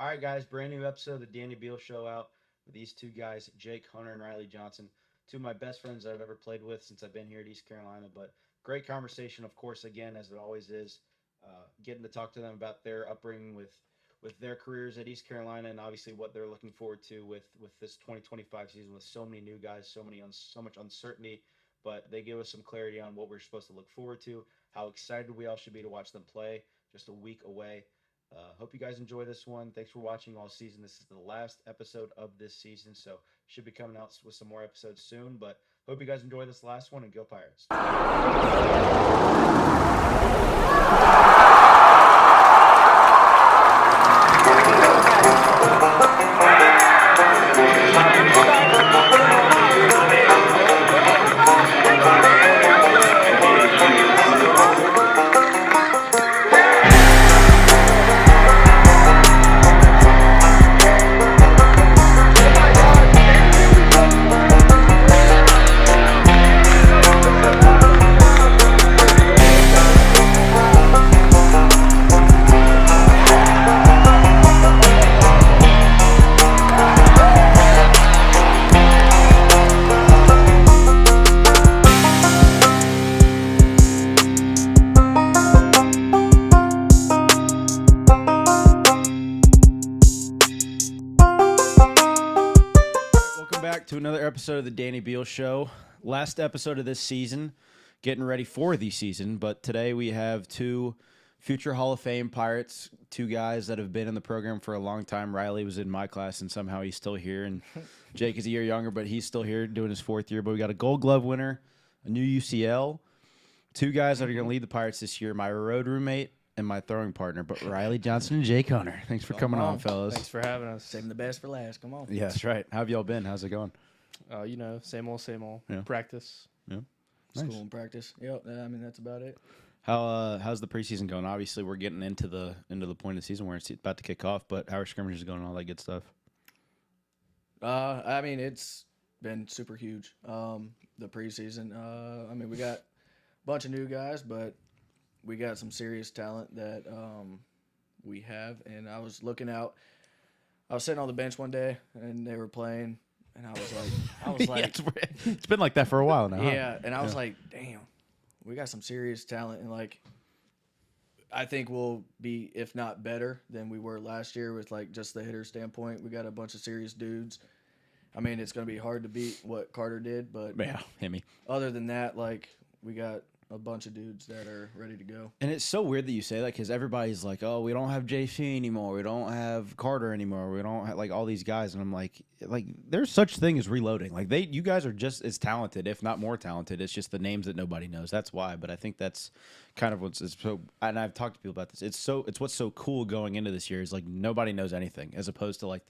All right, guys, brand new episode of the Danny Beal Show out with these two guys, Jake Hunter and Ryley Johnson, two of my best friends that I've ever played with since I've been here at East Carolina. But great conversation, of course, again, as it always is, getting to talk to them about their upbringing with their careers at East Carolina and obviously what they're looking forward to with this 2025 season with so many new guys, so much uncertainty. But they give us some clarity on what we're supposed to look forward to, how excited we all should be to watch them play just a week away. Hope you guys enjoy this one. Thanks for watching all season. This is the last episode of this season, so should be coming out with some more episodes soon. But hope you guys enjoy this last one and go Pirates. To another episode of the Danny Beal Show. Last episode of this season, getting ready for the season, but today we have two future Hall of Fame Pirates, two guys that have been in the program for a long time. Ryley was in my class, and somehow he's still here, and Jake is a year younger, but he's still here doing his fourth year. But we got a Gold Glove winner, a new UCL, two guys that are going to lead the Pirates this year, my road roommate and my throwing partner, but Ryley Johnson and Jake Hunter. Thanks for coming on, fellas. Thanks for having us. Saving the best for last. Come on. Yeah, that's right. How have y'all been? How's it going? Same old, same old. Yeah. Practice. Yeah. Nice. School and practice. Yep. I mean, that's about it. How's the preseason going? Obviously, we're getting into the point of the season where it's about to kick off. But how are scrimmages going? All that good stuff. I mean, it's been super huge. The preseason. I mean, we got a bunch of new guys, but we got some serious talent that we have. And I was looking out. I was sitting on the bench one day, and they were playing. And I was like, yeah, it's been like that for a while now. Yeah, huh? and I was like, damn, we got some serious talent, and like, I think we'll be, if not better than we were last year with like just the hitter standpoint. We got a bunch of serious dudes. I mean, it's gonna be hard to beat what Carter did, but Yeah, hit me. other than that, like, we got a bunch of dudes that are ready to go. And it's so weird that you say that because everybody's like, "Oh, we don't have JC anymore. We don't have Carter anymore. We don't have like all these guys." And I'm like, there's such thing as reloading. Like you guys are just as talented, if not more talented. It's just the names that nobody knows. That's why. But I think that's kind of what's so. And I've talked to people about this. It's what's so cool going into this year is like nobody knows anything, as opposed to like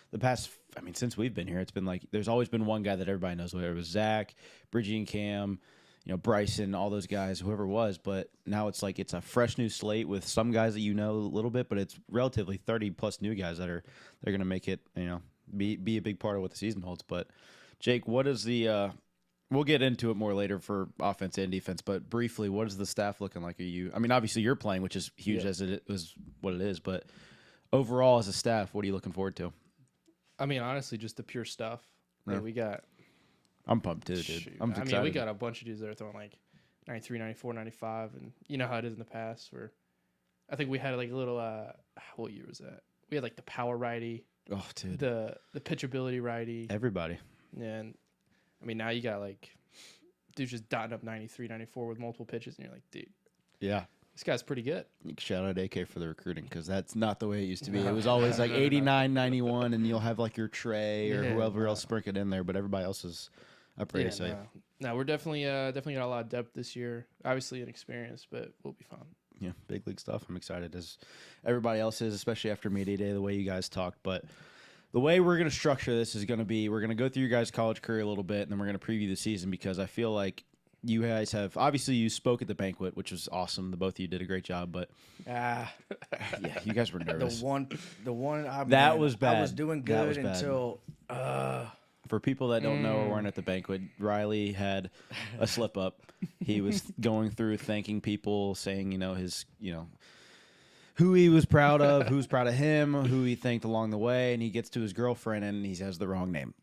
the past. I mean, since we've been here, it's been like there's always been one guy that everybody knows. Whether it was Zach, Bridgie, and Cam. Bryson, all those guys, whoever it was, but now it's like it's a fresh new slate with some guys that you know a little bit, but it's relatively 30-plus new guys they're going to make it, be a big part of what the season holds. But, Jake, what is the we'll get into it more later for offense and defense, but briefly, what is the staff looking like? I mean, obviously you're playing, which is huge as it is what it is, but overall as a staff, what are you looking forward to? I mean, honestly, just the pure stuff that we got. I'm pumped too, dude. Shoot. I'm excited. I mean, we got a bunch of dudes that are throwing like 93, 94, 95, and you know how it is in the past where I think we had like a little, what year was that? We had like the power righty, oh, dude. the pitchability righty. Everybody. And I mean, now you got like dudes just dotting up 93, 94 with multiple pitches, and you're like, dude. Yeah. This guy's pretty good. Shout out AK for the recruiting because that's not the way it used to be. It was always like 89, 91, and you'll have like your Trey or whoever else sprinkle it in there, but everybody else is pretty safe. No, we're definitely got a lot of depth this year. Obviously inexperienced, but we'll be fine. Yeah, big league stuff. I'm excited as everybody else is, especially after media day, the way you guys talked. But the way we're going to structure this is going to be we're going to go through your guys' college career a little bit, and then we're going to preview the season because I feel like you guys have obviously you spoke at the banquet, which was awesome. The both of you did a great job, but yeah, you guys were nervous. The one was bad. I was doing good until for people that don't know or weren't at the banquet, Ryley had a slip up. He was going through thanking people, saying his who he was proud of, who's proud of him, who he thanked along the way, and he gets to his girlfriend and he has the wrong name.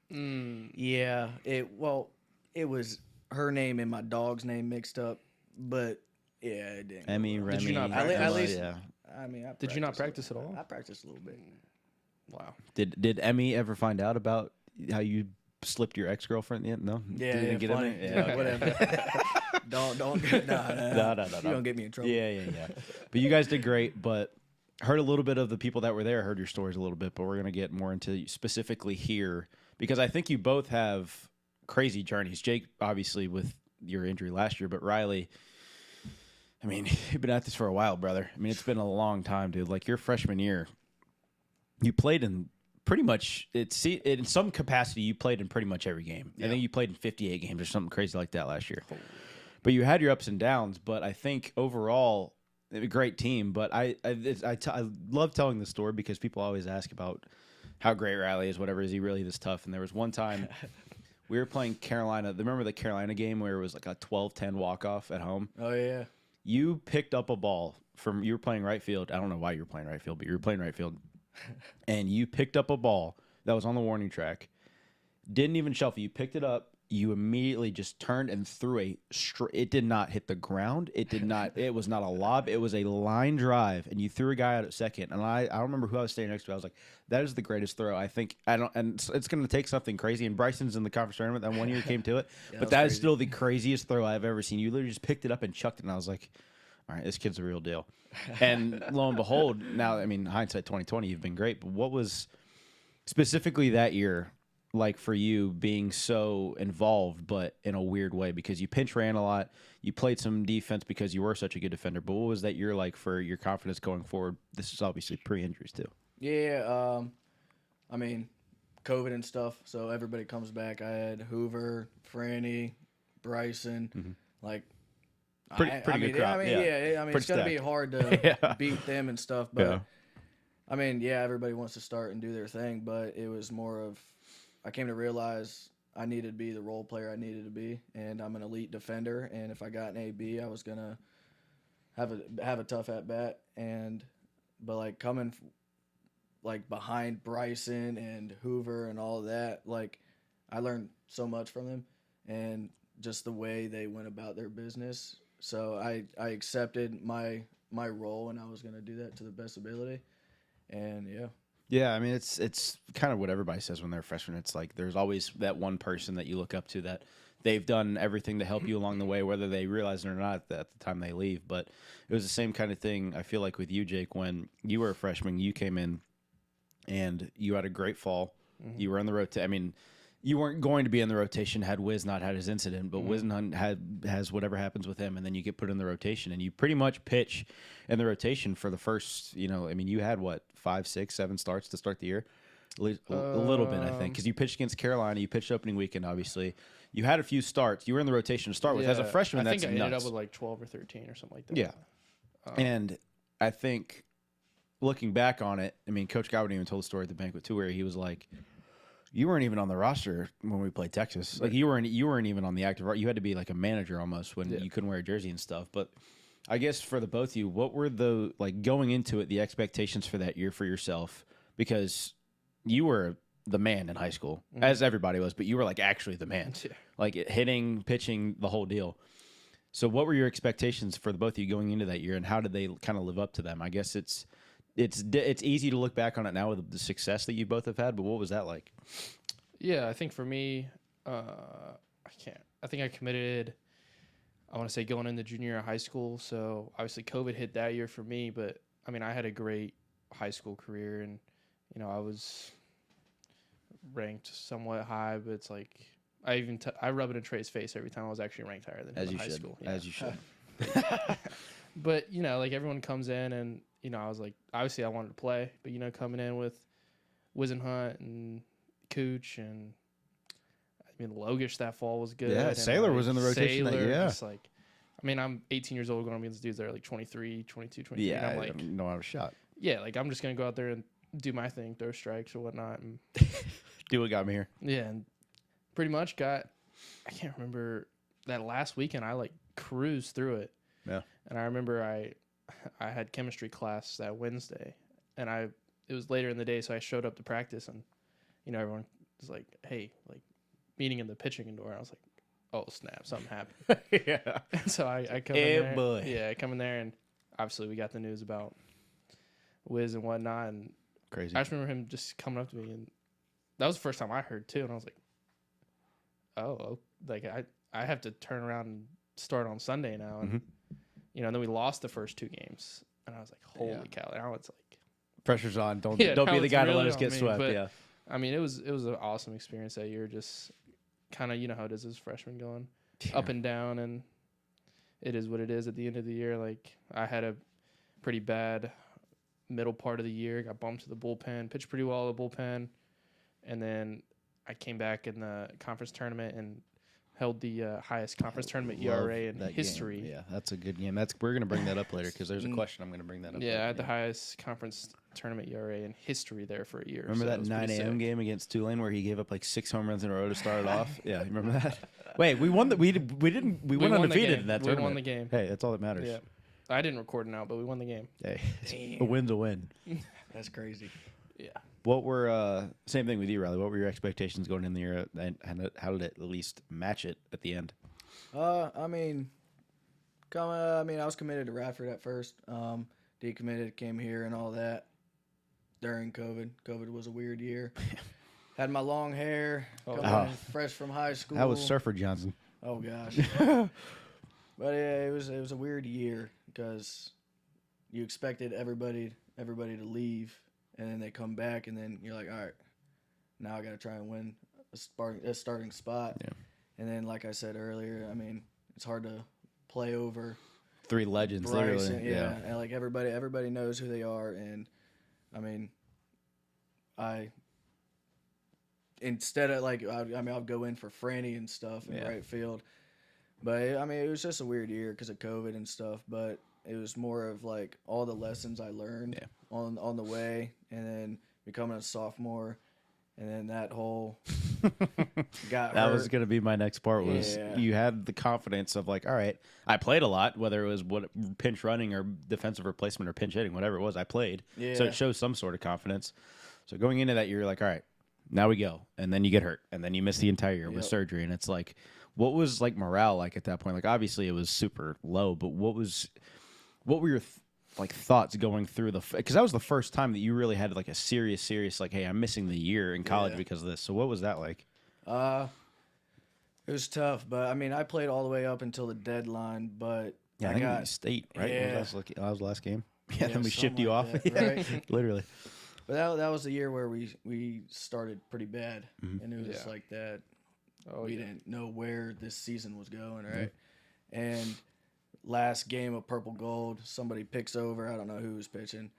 Yeah, it was her name and my dog's name mixed up, but yeah, it didn't. Emmy, Remy. Did you not At practice? least, yeah. I mean, Did you not practice at all? I practiced a little bit. Wow. Did Emmy ever find out about how you slipped your ex-girlfriend yet? No? Yeah, Didn't yeah, get funny. Emmy? Yeah, whatever. don't. No. No. You don't get me in trouble. Yeah. But you guys did great, but heard a little bit of the people that were there, heard your stories a little bit, but we're going to get more into specifically here because I think you both have crazy journeys. Jake, obviously, with your injury last year, but Ryley, I mean, you've been at this for a while, brother. I mean, it's been a long time, dude. Like your freshman year, you played in pretty much, in some capacity, you played in pretty much every game. Yeah. I think you played in 58 games or something crazy like that last year. But you had your ups and downs, but I think overall, a great team, but I love telling the story because people always ask about how great Ryley is, whatever. Is he really this tough? And there was one time we were playing Carolina. Remember the Carolina game where it was like a 12-10 walk-off at home? Oh, yeah. You picked up a ball you were playing right field. I don't know why you were playing right field, but you were playing right field. And you picked up a ball that was on the warning track. Didn't even shuffle. You picked it up. You immediately just turned and threw it did not hit the ground. It was not a lob. It was a line drive, and you threw a guy out at second. And I don't remember who I was standing next to. I was like, that is the greatest throw. And it's going to take something crazy. And Bryson's in the conference tournament. That one year came to it. Yeah, but that is still the craziest throw I've ever seen. You literally just picked it up and chucked it. And I was like, all right, this kid's a real deal. And lo and behold, now, I mean, hindsight 2020, you've been great. But what was specifically that year like for you being so involved, but in a weird way because you pinch ran a lot, you played some defense because you were such a good defender. But what was that year like for your confidence going forward? This is obviously pre-injuries too. Yeah, I mean, COVID and stuff, so everybody comes back. I had Hoover, Franny, Bryson, like pretty good crop. I mean, it's gonna be hard to beat them and stuff, but I mean, everybody wants to start and do their thing, but it was more of I came to realize I needed to be the role player I needed to be, and I'm an elite defender. And if I got an AB, I was gonna have a tough at bat. But like coming like behind Bryson and Hoover and all of that, like I learned so much from them, and just the way they went about their business. So I accepted my role, and I was gonna do that to the best ability. And yeah, I mean, it's kind of what everybody says when they're freshmen. It's like there's always that one person that you look up to that they've done everything to help you along the way, whether they realize it or not at the time they leave. But it was the same kind of thing, I feel like, with you, Jake, when you were a freshman, you came in and you had a great fall. Mm-hmm. You were in the rotation. I mean, you weren't going to be in the rotation had Wiz not had his incident, but Wiz has whatever happens with him, and then you get put in the rotation, and you pretty much pitch in the rotation for the first, I mean, you had, 5, 6, 7 starts to start the year? A little bit, I think, because you pitched against Carolina, you pitched opening weekend, obviously. You had a few starts. You were in the rotation to start with. As a freshman, I think that's I ended nuts. up with like 12 or 13 or something like that. Yeah. And I think looking back on it, I mean, Coach Godwin even told the story at the banquet, too, where he was like, you weren't even on the roster when we played Texas. Like you weren't even on the active roster. You had to be like a manager almost when you couldn't wear a jersey and stuff. But I guess for the both of you, what were the going into it, the expectations for that year for yourself? Because you were the man in high school, as everybody was, but you were like actually the man, like hitting, pitching, the whole deal. So what were your expectations for the both of you going into that year, and how did they kind of live up to them? I guess it's easy to look back on it now with the success that you both have had, but what was that like? Yeah, I think for me, I think I committed, I want to say going into junior year of high school. So obviously COVID hit that year for me, but I mean, I had a great high school career, and, I was ranked somewhat high, but it's like, I rub it in Trey's face every time I was actually ranked higher than him in high school. Yeah. As you should. But, like everyone comes in and, I was like, obviously I wanted to play, but, coming in with Wizenhunt and Cooch and, I mean, Logish that fall was good. Yeah, and Sailor was in the rotation that year. Just like, I mean, I'm 18 years old going up against dudes that are like 23, 22, 23. Yeah, and I'm like, no, I was shot. Yeah, like I'm just going to go out there and do my thing, throw strikes or whatnot. And do what got me here. Yeah, and pretty much I can't remember that last weekend, I like cruised through it. Yeah. And I remember I I had chemistry class that Wednesday, and it was later in the day, so I showed up to practice, and everyone was like, "Hey, like meeting in the pitching indoor." I was like, "Oh snap, something happened." Yeah. And so I come Eh, in there. boy. Yeah, I come in there, and obviously we got the news about Wiz and whatnot, and Crazy. I just remember him just coming up to me, and that was the first time I heard too, and I was like, "Oh, like I have to turn around and start on Sunday now," and and then we lost the first 2 games, and I was like, "Holy cow!" Now it's like Pressure's on. Don't Yeah, don't now be the it's guy to let really us on get me, swept. but- Yeah. I mean, it was an awesome experience that year. Just kind of how it is as freshmen going up and down, and it is what it is at the end of the year. Like I had a pretty bad middle part of the year. Got bumped to the bullpen, pitched pretty well at the bullpen, and then I came back in the conference tournament and held the highest conference tournament ERA in that history. Game. Yeah, that's a good game. We're gonna bring that up later because there's a question I'm gonna bring that up. Yeah, later. I had the highest conference tournament ERA in history there for a year. Remember so that it was 9 pretty a.m. sick. game against Tulane where he gave up like 6 home runs in a row to start it off? Yeah, you remember that? Wait, we won. We went won the undefeated game. in that We tournament. won the game. Hey, that's all that matters. Yeah, I didn't record it out, but we won the game. Hey, a win's a win. That's crazy. Yeah. What were same thing with you, Ryley? What were your expectations going in the year, and how did it at least match it at the end? I mean, I was committed to Radford at first. Decommitted, came here and all that during COVID. COVID was a weird year. Had my long hair, coming in fresh from high school. That was Surfer Johnson. Oh gosh. But yeah, it was a weird year because you expected everybody to leave, and then they come back, and then you're like, all right, now I got to try and win a starting spot. Yeah. And then, like I said earlier, I mean, it's hard to play over 3 legends, Bryce. literally. Yeah, and like everybody knows who they are, and I mean, instead of like, I'll go in for Franny and stuff in right field, but I mean, it was just a weird year because of COVID and stuff. But it was more of like all the lessons I learned on the way, and then becoming a sophomore. And then that whole got That hurt. was going to be my next part. Was you had the confidence of like, all right, I played a lot, whether it was pinch running or defensive replacement or pinch hitting, whatever it was, I played. Yeah. So it shows some sort of confidence. So going into that, you're like, all right, now we go, and then you get hurt, and then you miss the entire year with surgery, and it's like, what was like morale like at that point? Like obviously it was super low, but what were your thoughts going through because that was the first time that you really had like a serious like, hey, I'm missing the year in college because of this. So what was that like? It was tough, but I mean, I played all the way up until the deadline, but I think got state, right? Yeah. That was the last game. Yeah, then we something shipped you like off. that, right? Literally. But that was the year where we started pretty bad, and it was like that. We didn't know where this season was going, right? And last game of Purple Gold, somebody picks over. I don't know who was pitching.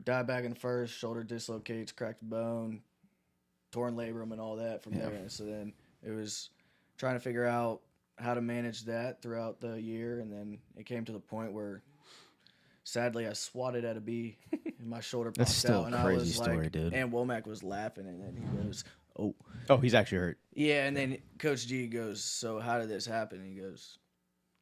Died back in the first, shoulder dislocates, cracked a bone, torn labrum, and all that from there. And so then it was trying to figure out how to manage that throughout the year, and then it came to the point where, sadly, I swatted at a bee, and my shoulder popped That's still out, and a I crazy was story, like, dude. and Womack was laughing, and then he goes, "Oh, he's actually hurt. yeah." And then Coach G goes, "So how did this happen?" And he goes,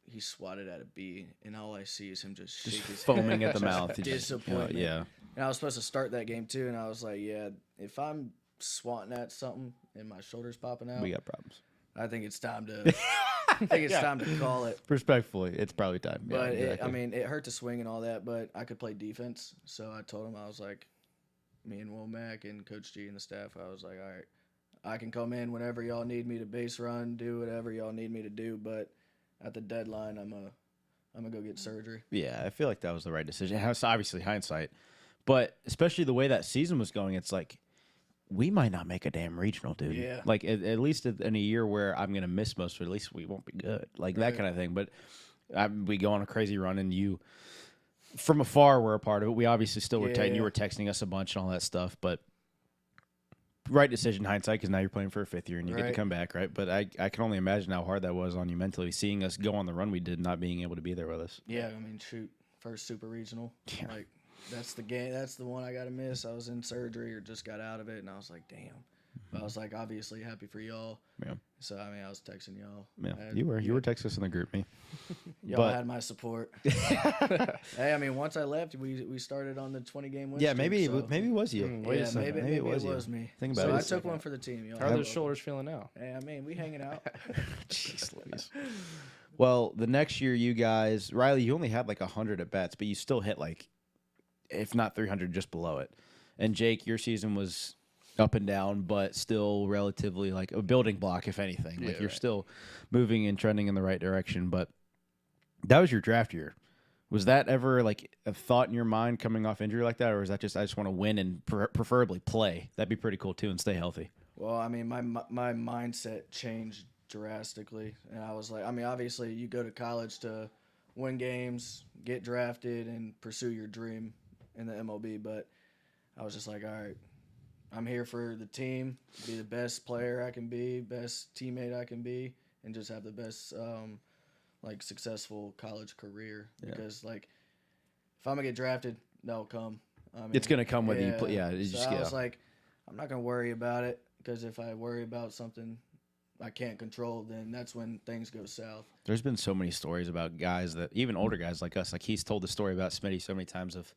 "He swatted at a bee," and all I see is him just shake his Foaming head. at the mouth. Disappointment. Yeah. And I was supposed to start that game too, and I was like, yeah, if I'm swatting at something and my shoulder's popping out, We got problems. I think it's time to time to call it. Respectfully, it's probably time. But yeah, exactly. it hurt to swing and all that, but I could play defense. So I told him, I was like, me and Womack and Coach G and the staff, I was like, all right, I can come in whenever y'all need me to base run, do whatever y'all need me to do, but at the deadline, I'm gonna go get surgery. Yeah, I feel like that was the right decision. It's obviously hindsight, but especially the way that season was going, it's like we might not make a damn regional, dude. Yeah. Like at least in a year where I'm gonna miss most, of it, at least we won't be good, like that kind of thing. But we go on a crazy run, and you, from afar, were a part of it. We obviously still were tight, and you were texting us a bunch and all that stuff, but. Right decision, hindsight, because now you're playing for a 5th year and you get to come back, right? But I can only imagine how hard that was on you mentally, seeing us go on the run we did, not being able to be there with us. Yeah, I mean, shoot, first super regional, like that's the game. That's the one I got to miss. I was in surgery or just got out of it, and I was like, damn. But I was like, obviously happy for y'all. Yeah. So I mean, I was texting y'all. Yeah, you were texting us in the group, me. Y'all had my support. Hey, I mean, once I left, we started on the 20-game win. Yeah, streak, maybe so. maybe it was you. Wait a Yeah, second. maybe it was me. Think about so it. I took one for the team. Y'all. How are those shoulders feeling now? Hey, I mean, we hanging out. Jeez Louise. Well, the next year, you guys, Ryley, you only had like 100 at bats, but you still hit like, if not 300, just below it. And Jake, your season was up and down, but still relatively like a building block, if anything. Like you're still moving and trending in the right direction. But that was your draft year. Was that ever like a thought in your mind coming off injury like that, or is that just I just want to win and preferably play? That'd be pretty cool too, and stay healthy. Well, I mean, my mindset changed drastically, and I was like, I mean, obviously, you go to college to win games, get drafted, and pursue your dream in the MLB. But I was just like, all right, I'm here for the team, be the best player I can be, best teammate I can be, and just have the best like successful college career. Because like, if I'm gonna get drafted, that'll come. I mean, It's gonna come whether you play. Yeah, I was like, I'm not gonna worry about it, because if I worry about something I can't control, then that's when things go south. There's been so many stories about guys that even older guys like us, like he's told the story about Smitty so many times of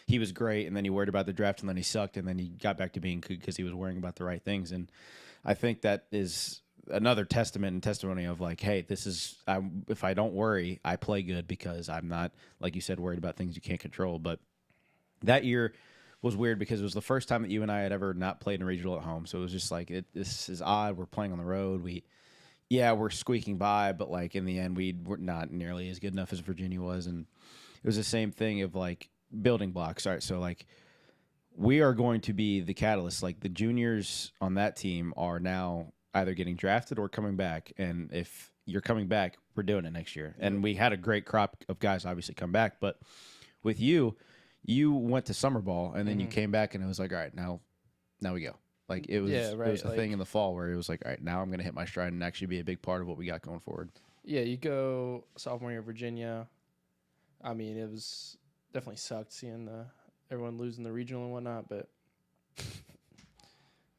he was great and then he worried about the draft and then he sucked and then he got back to being good because he was worrying about the right things. And I think that is another testament and testimony of like, hey, this is if I don't worry, I play good because I'm not, like you said, worried about things you can't control. But that year was weird because it was the first time that you and I had ever not played in a regional at home. So it was just like, this is odd. We're playing on the road. We're squeaking by, but like in the end, we're not nearly as good enough as Virginia was. And it was the same thing of like building blocks. All right, so like we are going to be the catalyst. Like the juniors on that team are now either getting drafted or coming back. And if you're coming back, we're doing it next year. And we had a great crop of guys obviously come back. But with you went to summer ball and then you came back and it was like, all right, now we go. Like it was, it was a thing in the fall where it was like, all right, now I'm going to hit my stride and actually be a big part of what we got going forward. Yeah, you go sophomore year Virginia. I mean, it was definitely sucked seeing everyone losing the regional and whatnot, but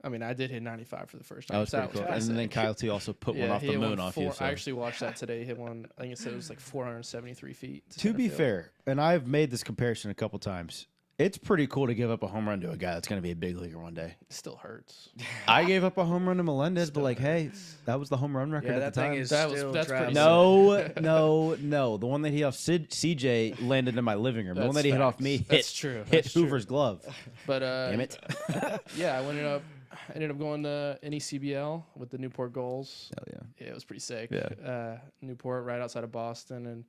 I mean, I did hit 95 for the first time. That was pretty cool. And then Kyle T also put one off the moon off you. So. I actually watched that today. He hit one. I think it said it was like 473 feet. To be fair, and I've made this comparison a couple times, it's pretty cool to give up a home run to a guy that's going to be a big leaguer one day. It still hurts. I gave up a home run to Melendez, but like, hey, that was the home run record at the time. That's pretty. No. The one that he hit off CJ landed in my living room. The one that he hit off me hit Hoover's glove. But damn it. Yeah, I ended up going to NECBL with the Newport Goals. Hell yeah. Yeah, it was pretty sick. Yeah. Newport, right outside of Boston, and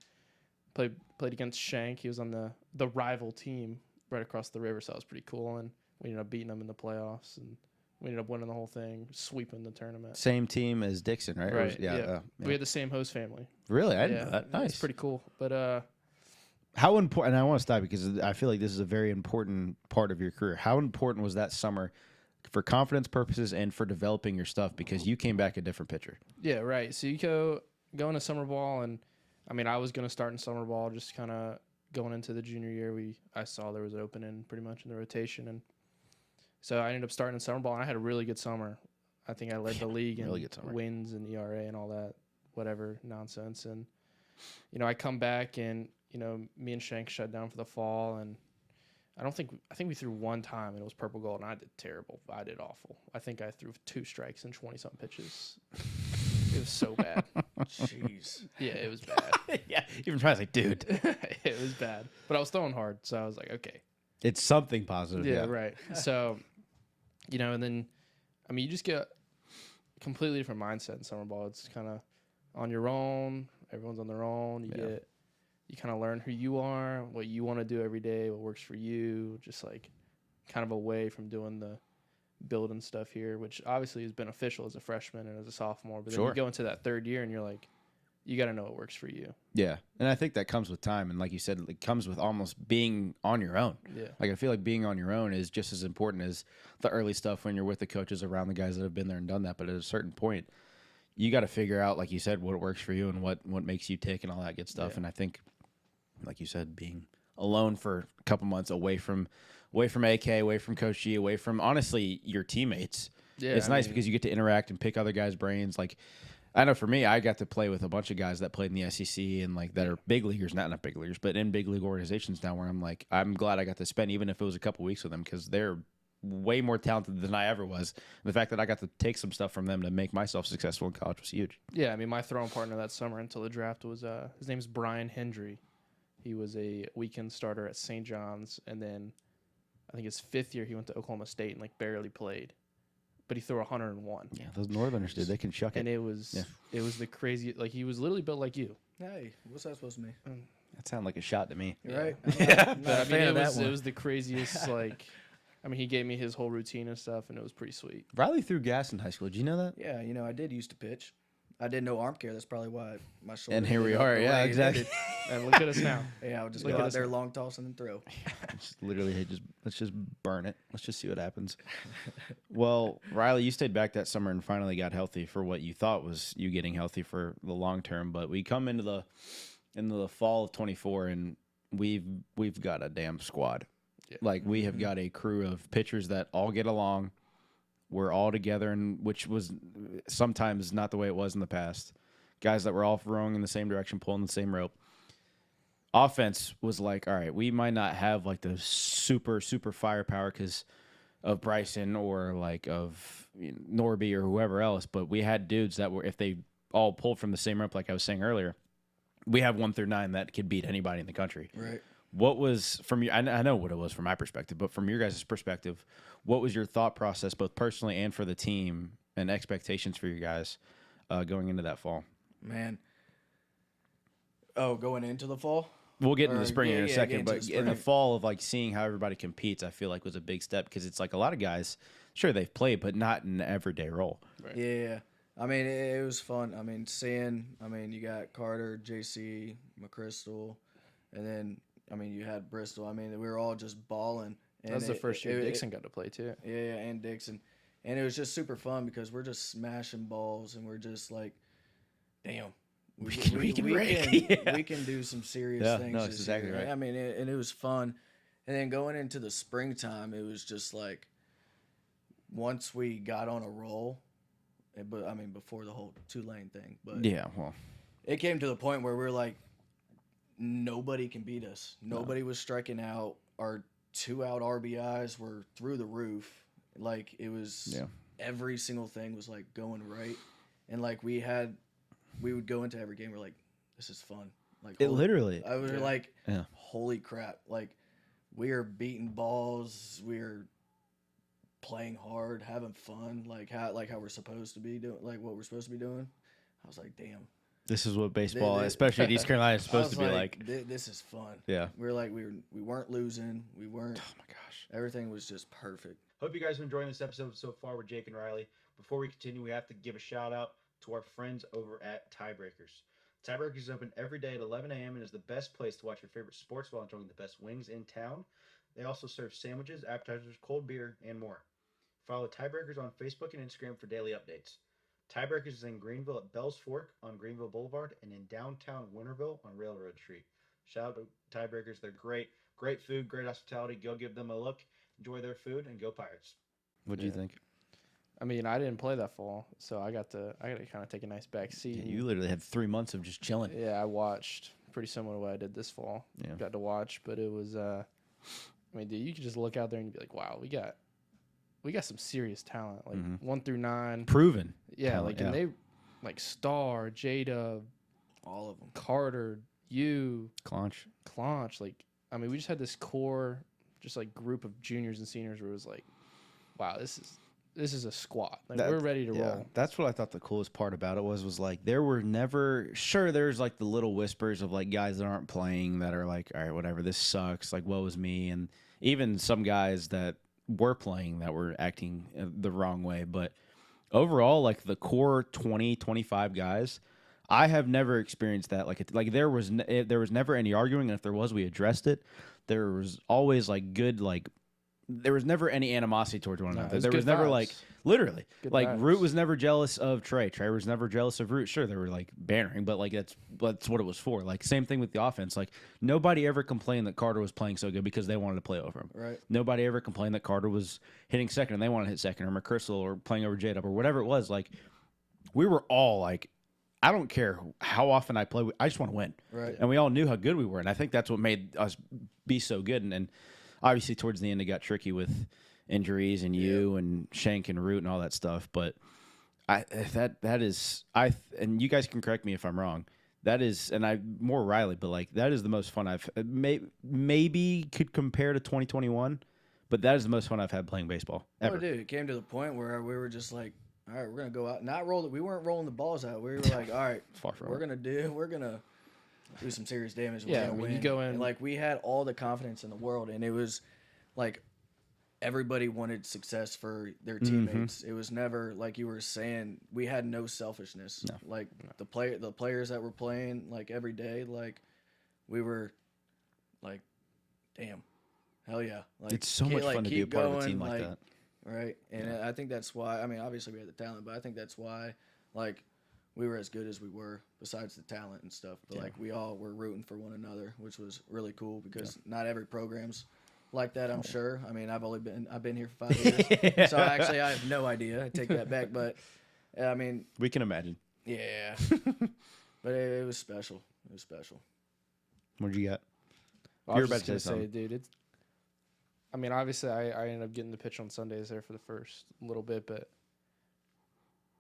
played against Shank. He was on the rival team right across the river, so that was pretty cool. And we ended up beating them in the playoffs, and we ended up winning the whole thing, sweeping the tournament. Same team as Dixon, right? Right. Yeah. We had the same host family. Really? I didn't know that. Nice. It's pretty cool. But how important? And I want to stop because I feel like this is a very important part of your career. How important was that summer for confidence purposes and for developing your stuff? Because you came back a different pitcher. Yeah, right. So you go into summer ball, and I mean, I was going to start in summer ball, just kind of going into the junior year. I saw there was an opening pretty much in the rotation, and so I ended up starting in summer ball, and I had a really good summer. I think I led the league in wins and ERA and all that, whatever nonsense. And, I come back and, me and Shank shut down for the fall, and I think we threw one time, and it was purple gold, and I did terrible. I did awful. I think I threw 2 strikes and 20-something pitches. It was so bad. Jeez. Yeah, it was bad. Yeah, even trying to say, dude. It was bad. But I was throwing hard, so I was like, okay. It's something positive. Yeah, right. So, and then, I mean, you just get a completely different mindset in summer ball. It's kind of on your own. Everyone's on their own. You kind of learn who you are, what you want to do every day, what works for you, just like kind of away from doing the building stuff here, which obviously is beneficial as a freshman and as a sophomore. But then you go into that third year and you're like, you got to know what works for you. Yeah. And I think that comes with time. And like you said, it comes with almost being on your own. Yeah. Like I feel like being on your own is just as important as the early stuff when you're with the coaches around the guys that have been there and done that. But at a certain point, you got to figure out, like you said, what works for you and what makes you tick and all that good stuff. Yeah. And I think, like you said, being alone for a couple months away from AK, away from Coach G, away from honestly your teammates, Yeah, it's I nice mean- because you get to interact and pick other guys' brains. Like, I know for me, I got to play with a bunch of guys that played in the SEC and like that are big leaguers, not big leaguers, but in big league organizations now. Where I'm like, I'm glad I got to spend, even if it was a couple weeks with them, because they're way more talented than I ever was. The fact that I got to take some stuff from them to make myself successful in college was huge. Yeah, I mean, my throwing partner that summer until the draft was his name's Brian Hendry. He was a weekend starter at St. John's, and then I think his 5th year he went to Oklahoma State and like barely played, but he threw 101. Yeah, those Northerners, dude, they can chuck it. And it was the crazy. Like he was literally built like you. Hey, what's that supposed to mean? That sounded like a shot to me. You're right. Yeah, I'm not a I mean, fan of that it one. was the craziest. Like, I mean, he gave me his whole routine and stuff, and it was pretty sweet. Riley threw gas in high school. Did you know that? Yeah, I did used to pitch. I did no arm care. That's probably why my shoulder. And here we ended up are. the Yeah, way it exactly. did. And look at us now. Yeah, I would just Look go at out us there, now. long toss, and then throw. Just literally, hey, let's just burn it. Let's just see what happens. Well, Riley, you stayed back that summer and finally got healthy for what you thought was you getting healthy for the long term. But we come into the fall of 24, and we've got a damn squad. Yeah. Like we have got a crew of pitchers that all get along. We're all together, and which was sometimes not the way it was in the past. Guys that were all rowing in the same direction, pulling the same rope. Offense was like, all right, we might not have like the super firepower because of Bryson or like of Norby or whoever else, but we had dudes that were, if they all pulled from the same rope, like I was saying earlier, we have 1 through 9 that could beat anybody in the country. Right. What was from you? I know what it was from my perspective, but from your guys' perspective, what was your thought process, both personally and for the team, and expectations for you guys going into that fall? Man. Oh, going into the fall? We'll get into Or, the spring in a get second, into but the in the spring. fall of like seeing how everybody competes, I feel like was a big step because it's like a lot of guys, sure they've played, but not in an everyday role. Right. Yeah. I mean, it was fun. I mean, you got Carter, JC, McChrystal, and then, I mean, you had Bristol. I mean, we were all just balling. That was the first year Dixon got to play too. Yeah, and Dixon. And it was just super fun because we're just smashing balls and we're just like, damn. We can rake. Yeah. We can do some serious Yeah, things. no, that's this exactly year. right. I mean, and it was fun. And then going into the springtime, it was just like, once we got on a roll, but I mean, before the whole Tulane thing, but Yeah, well, it came to the point where we're like, nobody can beat us. Nobody was striking out. Our 2-out RBIs were through the roof. Like it was, every single thing was like going right, and like we would go into every game. We're like, this is fun. Like it literally. I was like, Yeah. holy crap! Like we are beating balls. We're playing hard, having fun. Like how we're supposed to be doing. Like what we're supposed to be doing. I was like, damn. This is what baseball, They- especially at East Carolina, is I supposed was to be like. This is fun. Yeah. We're like we weren't losing. We weren't. Oh my gosh. Everything was just perfect. Hope you guys are enjoying this episode so far with Jake and Riley. Before we continue, we have to give a shout out to our friends over at Tiebreakers. Tiebreakers is open every day at 11 a.m. and is the best place to watch your favorite sports while enjoying the best wings in town. They also serve sandwiches, appetizers, cold beer, and more. Follow Tiebreakers on Facebook and Instagram for daily updates. Tiebreakers is in Greenville at Bells Fork on Greenville Boulevard and in downtown Winterville on Railroad Street. Shout out to Tiebreakers. They're great. Great food, great hospitality. Go give them a look. Enjoy their food and go Pirates. What do you think? I mean, I didn't play that fall, so I got to kind of take a nice back seat. You literally had 3 months of just chilling. Yeah, I watched pretty similar to what I did this fall. Yeah. Got to watch, but it was I mean, dude, you could just look out there and be like, wow, we got some serious talent. Like 1 through 9. Proven. Yeah, talent, like and they like Star, Jada, All of them. Carter, you, Clonch. Clonch, like I mean, we just had this core just like group of juniors and seniors where it was like, wow, this is a squad. Like we're ready to roll. That's what I thought the coolest part about it was like there were never there's like the little whispers of like guys that aren't playing that are like, all right, whatever, this sucks, like woe is me, and even some guys that were playing that were acting the wrong way, but overall like the core 20-25 guys, I have never experienced that. Like there was never any arguing, and if there was, we addressed it. There was always like good like there was never any animosity towards one No, another. it was There good was never vibes. like literally Good like vibes. Root was never jealous of Trey. Trey was never jealous of Root. Sure, they were like bantering, but like that's what it was for. Like same thing with the offense. Like nobody ever complained that Carter was playing so good because they wanted to play over him. Right. Nobody ever complained that Carter was hitting second and they wanted to hit second, or McChrystal or playing over J-Dub or whatever it was. Like we were all like, I don't care how often I play. I just want to win. Right. And we all knew how good we were. And I think that's what made us be so good. And obviously towards the end, it got tricky with injuries and you and Shank and Root and all that stuff. But that is, and you guys can correct me if I'm wrong. That is, and I more Ryley, but like that is the most fun I've maybe could compare to 2021, but that is the most fun I've had playing baseball ever. Oh, dude, it came to the point where we were just like, all right, we're gonna go out, not roll it. We weren't rolling the balls out. We were like, all right, Far from we're it. gonna do some serious damage. We're Yeah, gonna I mean, win. you go in- and, like we had all the confidence in the world, and it was like everybody wanted success for their teammates. It was never like you were saying. We had no selfishness. Like the players that were playing like every day, like we were like, damn, hell yeah! Like It's so much fun to be a keep part of a going, team like that. Right. And I think that's why, I mean, obviously we had the talent, but I think that's why, like, we were as good as we were, besides the talent and stuff. But, like, we all were rooting for one another, which was really cool because not every program's like that, I'm sure. I mean, I've been here for 5 years. So, actually, I have no idea. I take that back. But, I mean, We can imagine. yeah. But it was special. It was special. What did you got? I You're was about just to gonna say say, something. dude, it's. I mean, obviously, I ended up getting the pitch on Sundays there for the first little bit, but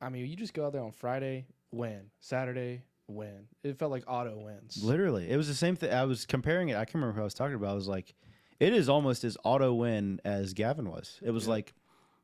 I mean, you just go out there on Friday, win. Saturday, win. It felt like auto wins. Literally, it was the same thing. I was comparing it. I can't remember who I was talking about. I was like, it is almost as auto win as Gavin was. It was like,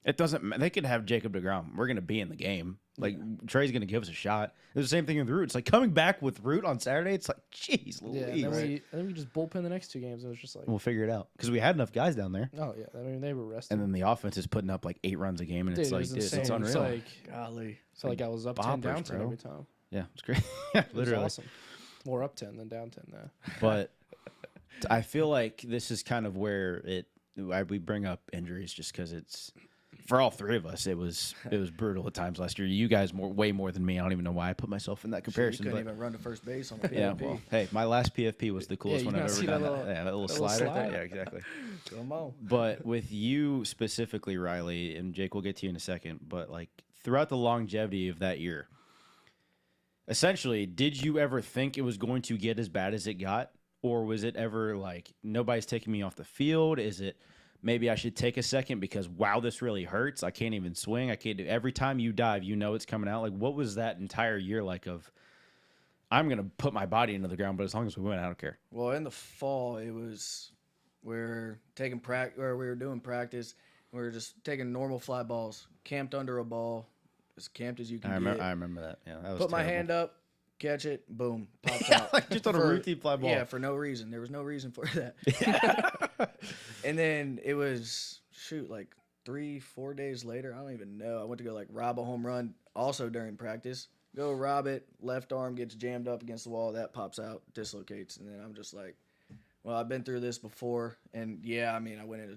it doesn't. They could have Jacob DeGrom. We're gonna be in the game. Like Trey's gonna give us a shot. It was the same thing with Root. It's like coming back with Root on Saturday. It's like, jeez, Yeah, Louise. and then we just bullpen the next two games. It was just like, We'll figure it out because we had enough guys down there. oh yeah, I mean they were rested. And then the offense is putting up like 8 runs a game, and Dude, it's it like, was dude, insane. it's unreal. It's like, Golly. it's like I was up 10, down boppers, 10 bro. every time. Yeah, it's great. It was Literally. awesome. More up 10 than down 10 though. But I feel like this is kind of where we bring up injuries just because it's for all three of us. It was brutal at times last year. You guys way more than me. I don't even know why I put myself in that You comparison. couldn't But even run to first base on the PFP. yeah, well, hey, my last PFP was the coolest you one I've gotta ever see done. that little- That little that little slider slide. thing. Yeah, exactly. Come on. But with you specifically, Ryley, and Jake, we'll get to you in a second. But like throughout the longevity of that year, essentially, did you ever think it was going to get as bad as it got? Or was it ever like, nobody's taking me off the field? Is it maybe I should take a second because, wow, this really hurts. I can't even swing. I can't do every time you dive, you know it's coming out. Like, what was that entire year like of, I'm going to put my body into the ground, but as long as we win, I don't care. Well, in the fall, it was we were doing practice. We were just taking normal fly balls, camped under a ball, as camped as you can get. I remember that. Yeah, that was Put my terrible. hand up, catch it, boom, pops out. Like just on a routine fly ball. Yeah, for no reason. There was no reason for that. And then it was like 3-4 days later. I don't even know. I went to go like rob a home run also during practice. Go rob it. Left arm gets jammed up against the wall. That pops out, dislocates, and then I'm just like, well, I've been through this before, and yeah, I mean, I went into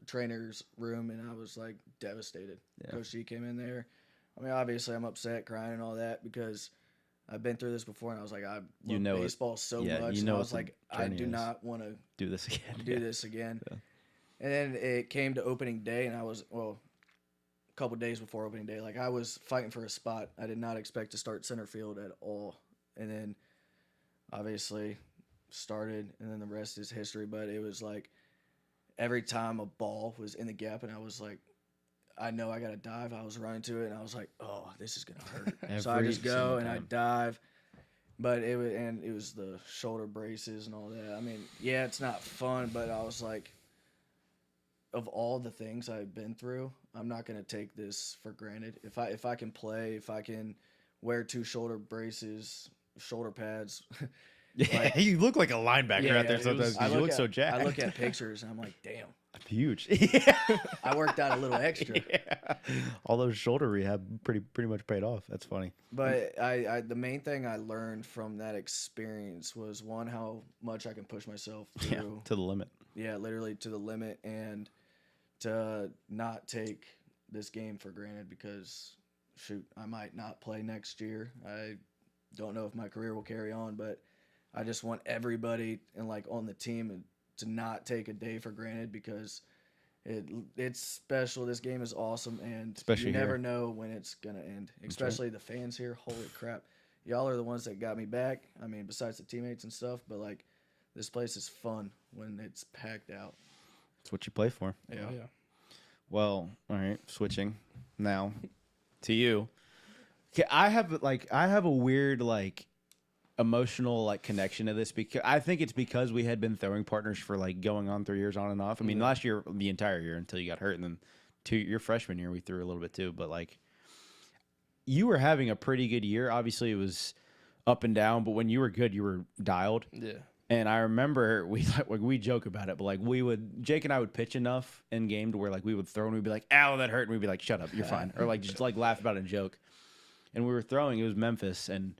trainer's room and I was like devastated. Yeah. Coach G came in there. I mean, obviously I'm upset, crying and all that because I've been through this before, and I was like, I love baseball so much. And I was like, I do not want to do this again. do this again. Yeah. And then it came to opening day, and I was, a couple days before opening day, like I was fighting for a spot. I did not expect to start center field at all. And then obviously started, and then the rest is history. But it was like every time a ball was in the gap, and I was like, I know I got to dive. I was running to it, and I was like, oh, this is going to hurt. So I just go, and I dive. But it was the shoulder braces and all that. I mean, yeah, it's not fun, but I was like, of all the things I've been through, I'm not going to take this for granted. If I can play, if I can wear 2 shoulder braces, shoulder pads. Yeah, you look like a linebacker out there sometimes. You look so jacked. I look at pictures and I'm like, damn. Huge. Yeah. I worked out a little extra. Yeah. All those shoulder rehab pretty much paid off. That's funny. But I the main thing I learned from that experience was, one, how much I can push myself through. Yeah, to the limit. Yeah, literally to the limit. And to not take this game for granted because, shoot, I might not play next year. I don't know if my career will carry on, but I just want everybody and like on the team to not take a day for granted because it's special. This game is awesome, and Especially you never here. know when it's gonna end. Especially the fans here. Holy crap, y'all are the ones that got me back. I mean, besides the teammates and stuff, but like this place is fun when it's packed out. That's what you play for. Yeah. Well, all right, switching now to you. Okay, I have a weird like emotional like connection to this because I think it's because we had been throwing partners for like going on 3 years on and off. I mean, last year the entire year until you got hurt, and then your freshman year we threw a little bit too. But like, you were having a pretty good year. Obviously, it was up and down, but when you were good, you were dialed. Yeah. And I remember we joke about it, but like Jake and I would pitch enough in game to where like we would throw and we'd be like, "Ow, that hurt," and we'd be like, "Shut up, you're fine," or like just like laugh about it and joke. And we were throwing. It was Memphis, and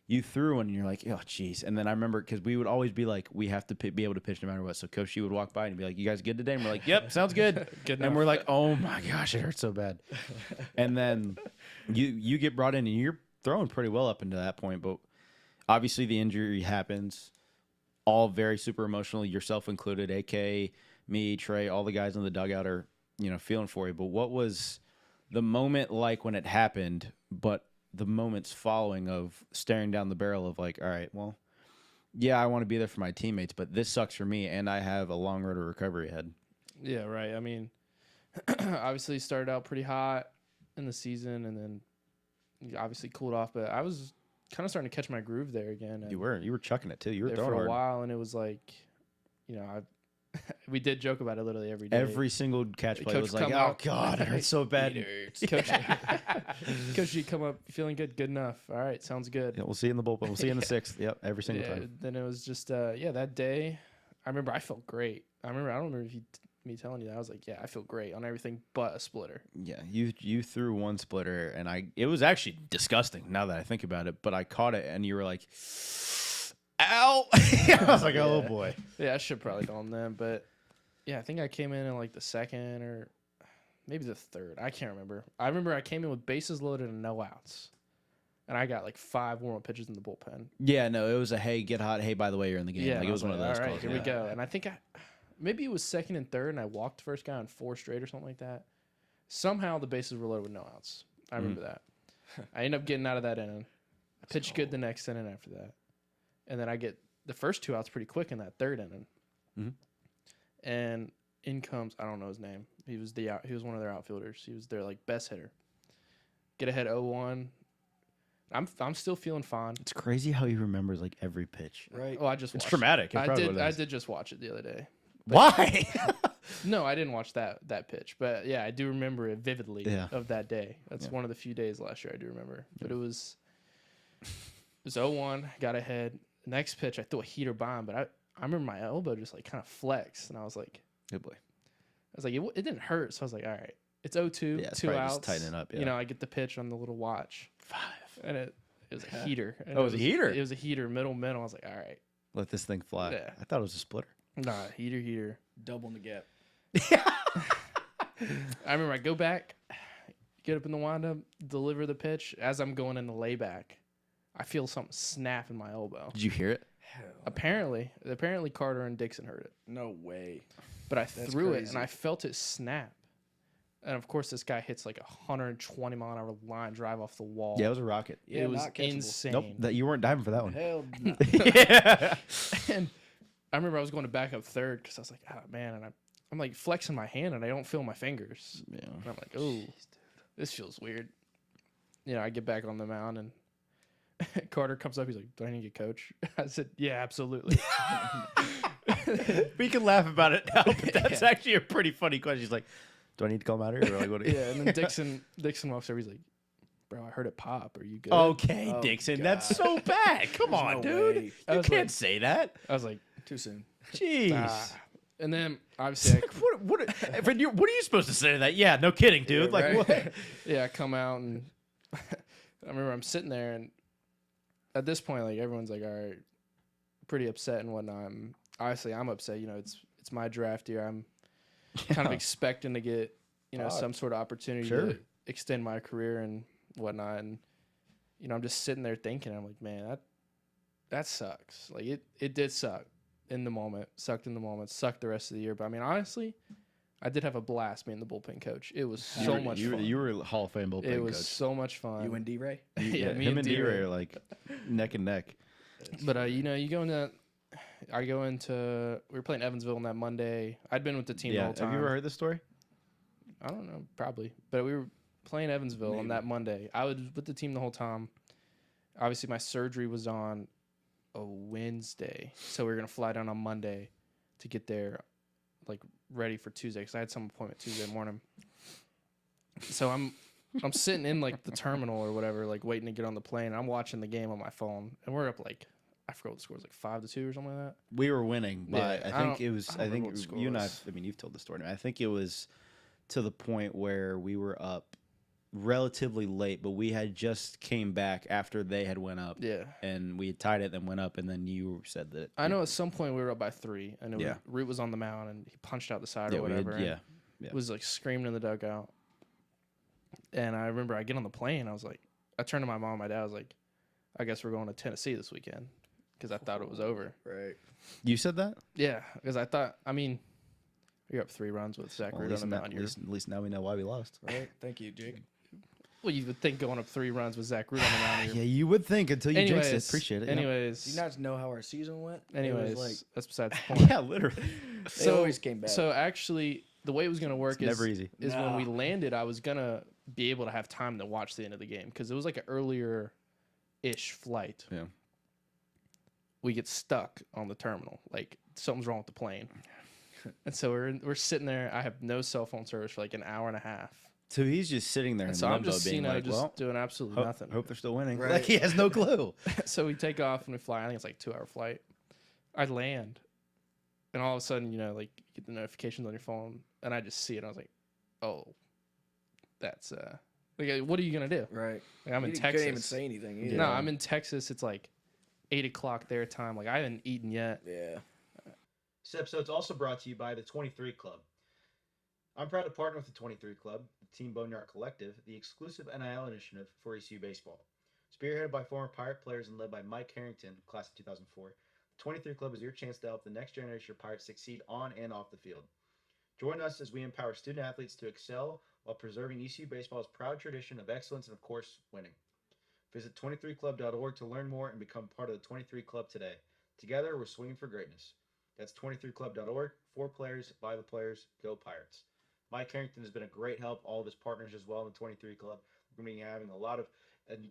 you threw one, and you're like, "Oh, jeez." And then I remember because we would always be like, "We have to be able to pitch no matter what." So Coach Shee would walk by and be like, "You guys good today?" And we're like, "Yep, sounds good." Good And we're like, "Oh my gosh, it hurts so bad." And then you get brought in, and you're throwing pretty well up until that point, but obviously the injury happens. All very super emotional, yourself included, AK, me, Trey, all the guys in the dugout are, feeling for you. But what was the moment like when it happened, but the moments following of staring down the barrel of like, all right, well, yeah, I want to be there for my teammates, but this sucks for me, and I have a long road to recovery ahead. Yeah, right. I mean, obviously started out pretty hot in the season, and then you obviously cooled off. But I was kind of starting to catch my groove there again. And You were chucking it too. You were there throwing for a hard. while, and it was like, we did joke about it literally every day. Every single catch play Coach was like, come oh out. god, it hurts so bad. Coach, you come up feeling good enough. All right, sounds good. Yeah, we'll see you in the bullpen. We'll see you in the sixth. Yep, every single time. Then it was just that day. I remember I felt great. I don't remember if me telling you that. I was like, yeah, I feel great on everything but a splitter. Yeah, you threw one splitter, and it was actually disgusting now that I think about it. But I caught it, and you were like, "Ow!" I was like, "Oh boy." Yeah, I should probably gone then, but yeah, I think I came in like the second or maybe the third. I can't remember. I remember I came in with bases loaded and no outs, and I got like 5 warm-up pitches in the bullpen. Yeah, no, it was a hey, get hot. Hey, by the way, you're in the game. Yeah, like it was one of those all right, calls. here yeah. we go. And I think maybe it was second and third, and I walked the first guy on 4 straight or something like that. Somehow the bases were loaded with no outs. I remember that. I ended up getting out of that inning. I pitched good the next inning after that, and then I get the first 2 outs pretty quick in that third inning. And in comes, I don't know his name. He was one of their outfielders. He was their like best hitter. Get ahead 0-1. I'm still feeling fine. It's crazy how he remembers like every pitch. Right. Oh, I just It's watched traumatic. it. I did just watch it the other day. Why? No, I didn't watch that pitch, but yeah, I do remember it vividly of that day. That's one of the few days last year I do remember. But it was 0-1, got ahead. Next pitch, I threw a heater by him, but I remember my elbow just like kind of flexed, and I was like, Good boy. I was like, it didn't hurt, so I was like, all right, it's 0-2, Yeah, it's 2 probably outs. just tighten it up, yeah. I get the pitch on the little watch, 5. and it was a heater. And Oh, it was a heater? It was a heater, middle. I was like, all right, Let this thing fly. Yeah. I thought it was a splitter. nah, heater. Double in the gap. I remember I go back, get up in the windup, deliver the pitch. As I'm going in the layback, I feel something snap in my elbow. Did you hear it? Hell, Apparently Carter and Dixon heard it, no way. but I threw it crazy. and I felt it snap. And of course, this guy hits like a 120 mile an hour line drive off the wall. Yeah, it was a rocket. Yeah, it was not catchable. insane. Nope, that you weren't diving for that one. Hell no. Yeah. And I remember I was going to back up third because I was like, oh man, and I'm like flexing my hand and I don't feel my fingers. Yeah. And I'm like, oh, this feels weird. I get back on the mound and Carter comes up. He's like, do I need to get coach? I said, yeah, absolutely. We can laugh about it now, but that's actually a pretty funny question. He's like, do I need to come out here? Or like, what Yeah, and then Dixon walks over. He's like, bro, I heard it pop. Are you good? Okay, Oh, Dixon, God. that's so bad. Come There's on, no dude. way. I You was can't like- say that. I was like, Too soon. Jeez. and then obviously, what are you supposed to say to that? Yeah, no kidding, dude. Yeah, like, right. what? I come out and I remember I'm sitting there, and at this point, like everyone's like, all right, pretty upset and whatnot. I'm upset. It's my draft year. kind of expecting to get, Odd. some sort of opportunity Sure. to extend my career and whatnot. And, I'm just sitting there thinking, I'm like, man, that sucks. Like it did suck in the moment, sucked the rest of the year. But I mean, honestly, I did have a blast being the bullpen coach. It was so much fun. You were a Hall of Fame bullpen It was coach. so much fun. You and D-Ray? Yeah, me him and and D-Ray D-Ray are like neck and neck. But you go into. I go into. We were playing Evansville on that Monday. I'd been with the team the whole time. Have you ever heard this story? I don't know, probably. But we were playing Evansville on Maybe. that Monday. I was with the team the whole time. Obviously, my surgery was on a Wednesday, so we were gonna fly down on Monday to get there, like ready for Tuesday, because I had some appointment Tuesday morning. So I'm sitting in like the terminal or whatever, like waiting to get on the plane. And I'm watching the game on my phone, and we're up like. I forgot what the score was, like 5-2 or something like that. We were winning, but Yeah, I think it was. I don't I remember think what the score you and I. was. I mean, you've told the story. I think it was to the point where we were up relatively late, but we had just came back after they had went up. Yeah. And we had tied it, then went up, and then you said that. I know at some point we were up by 3. I know Yeah. Root was on the mound and he punched out the side Yeah, or we had- whatever. and yeah. was like screaming in the dugout. And I remember I get on the plane. I turned to my mom and my dad. I was like, I guess we're going to Tennessee this weekend because I thought it was over. Right. You said that? Yeah, because I thought, I mean, you're up 3 runs with Zach Well, Root on the mound. at least now we know why we lost. Right. Thank you, Jake. Well, you would think going up 3 runs with Zach Root on the mound. Yeah, you would think until you jinx it. Anyways, Appreciate it. yeah. Do anyways, you not know how our season went? anyways, It was like, that's besides the point. Yeah, literally. they always came back. So actually, the way it was going to work It's never easy. is when we Nah. landed, I was going to be able to have time to watch the end of the game because it was like an earlier-ish flight. Yeah. We get stuck on the terminal. Like, something's wrong with the plane. And so we're sitting there. I have no cell phone service for like an hour and a half. So he's just sitting there And in so I'm limbo, just, being like, just "Well, doing absolutely nothing. hope they're still winning." Right. Like he has no clue. So we take off and we fly. I think it's like a 2-hour flight. I land, and all of a sudden, like you get the notifications on your phone, and I just see it. I was like, "Oh, that's like, what are you gonna do?" right. Like, I'm in You Texas. couldn't even say anything either. No, I'm in Texas. It's like 8:00 their time. Like I haven't eaten yet. Yeah. This episode's also brought to you by the 23 Club. I'm proud to partner with the 23 Club, the Team Boneyard Collective, the exclusive NIL initiative for ECU baseball. Spearheaded by former Pirate players and led by Mike Harrington, class of 2004, the 23 Club is your chance to help the next generation of Pirates succeed on and off the field. Join us as we empower student athletes to excel while preserving ECU baseball's proud tradition of excellence and, of course, winning. Visit 23club.org to learn more and become part of the 23 Club today. Together, we're swinging for greatness. That's 23club.org. For players, by the players, go Pirates. Mike Harrington has been a great help. All of his partners as well in the 23 Club. We're going to be having a lot of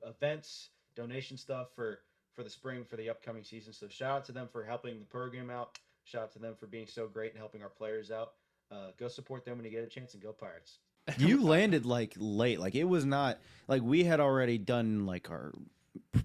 events, donation stuff for the spring, for the upcoming season. So shout out to them for helping the program out. Shout out to them for being so great and helping our players out. Go support them when you get a chance and go Pirates. You landed like late. Like it was not like we had already done like our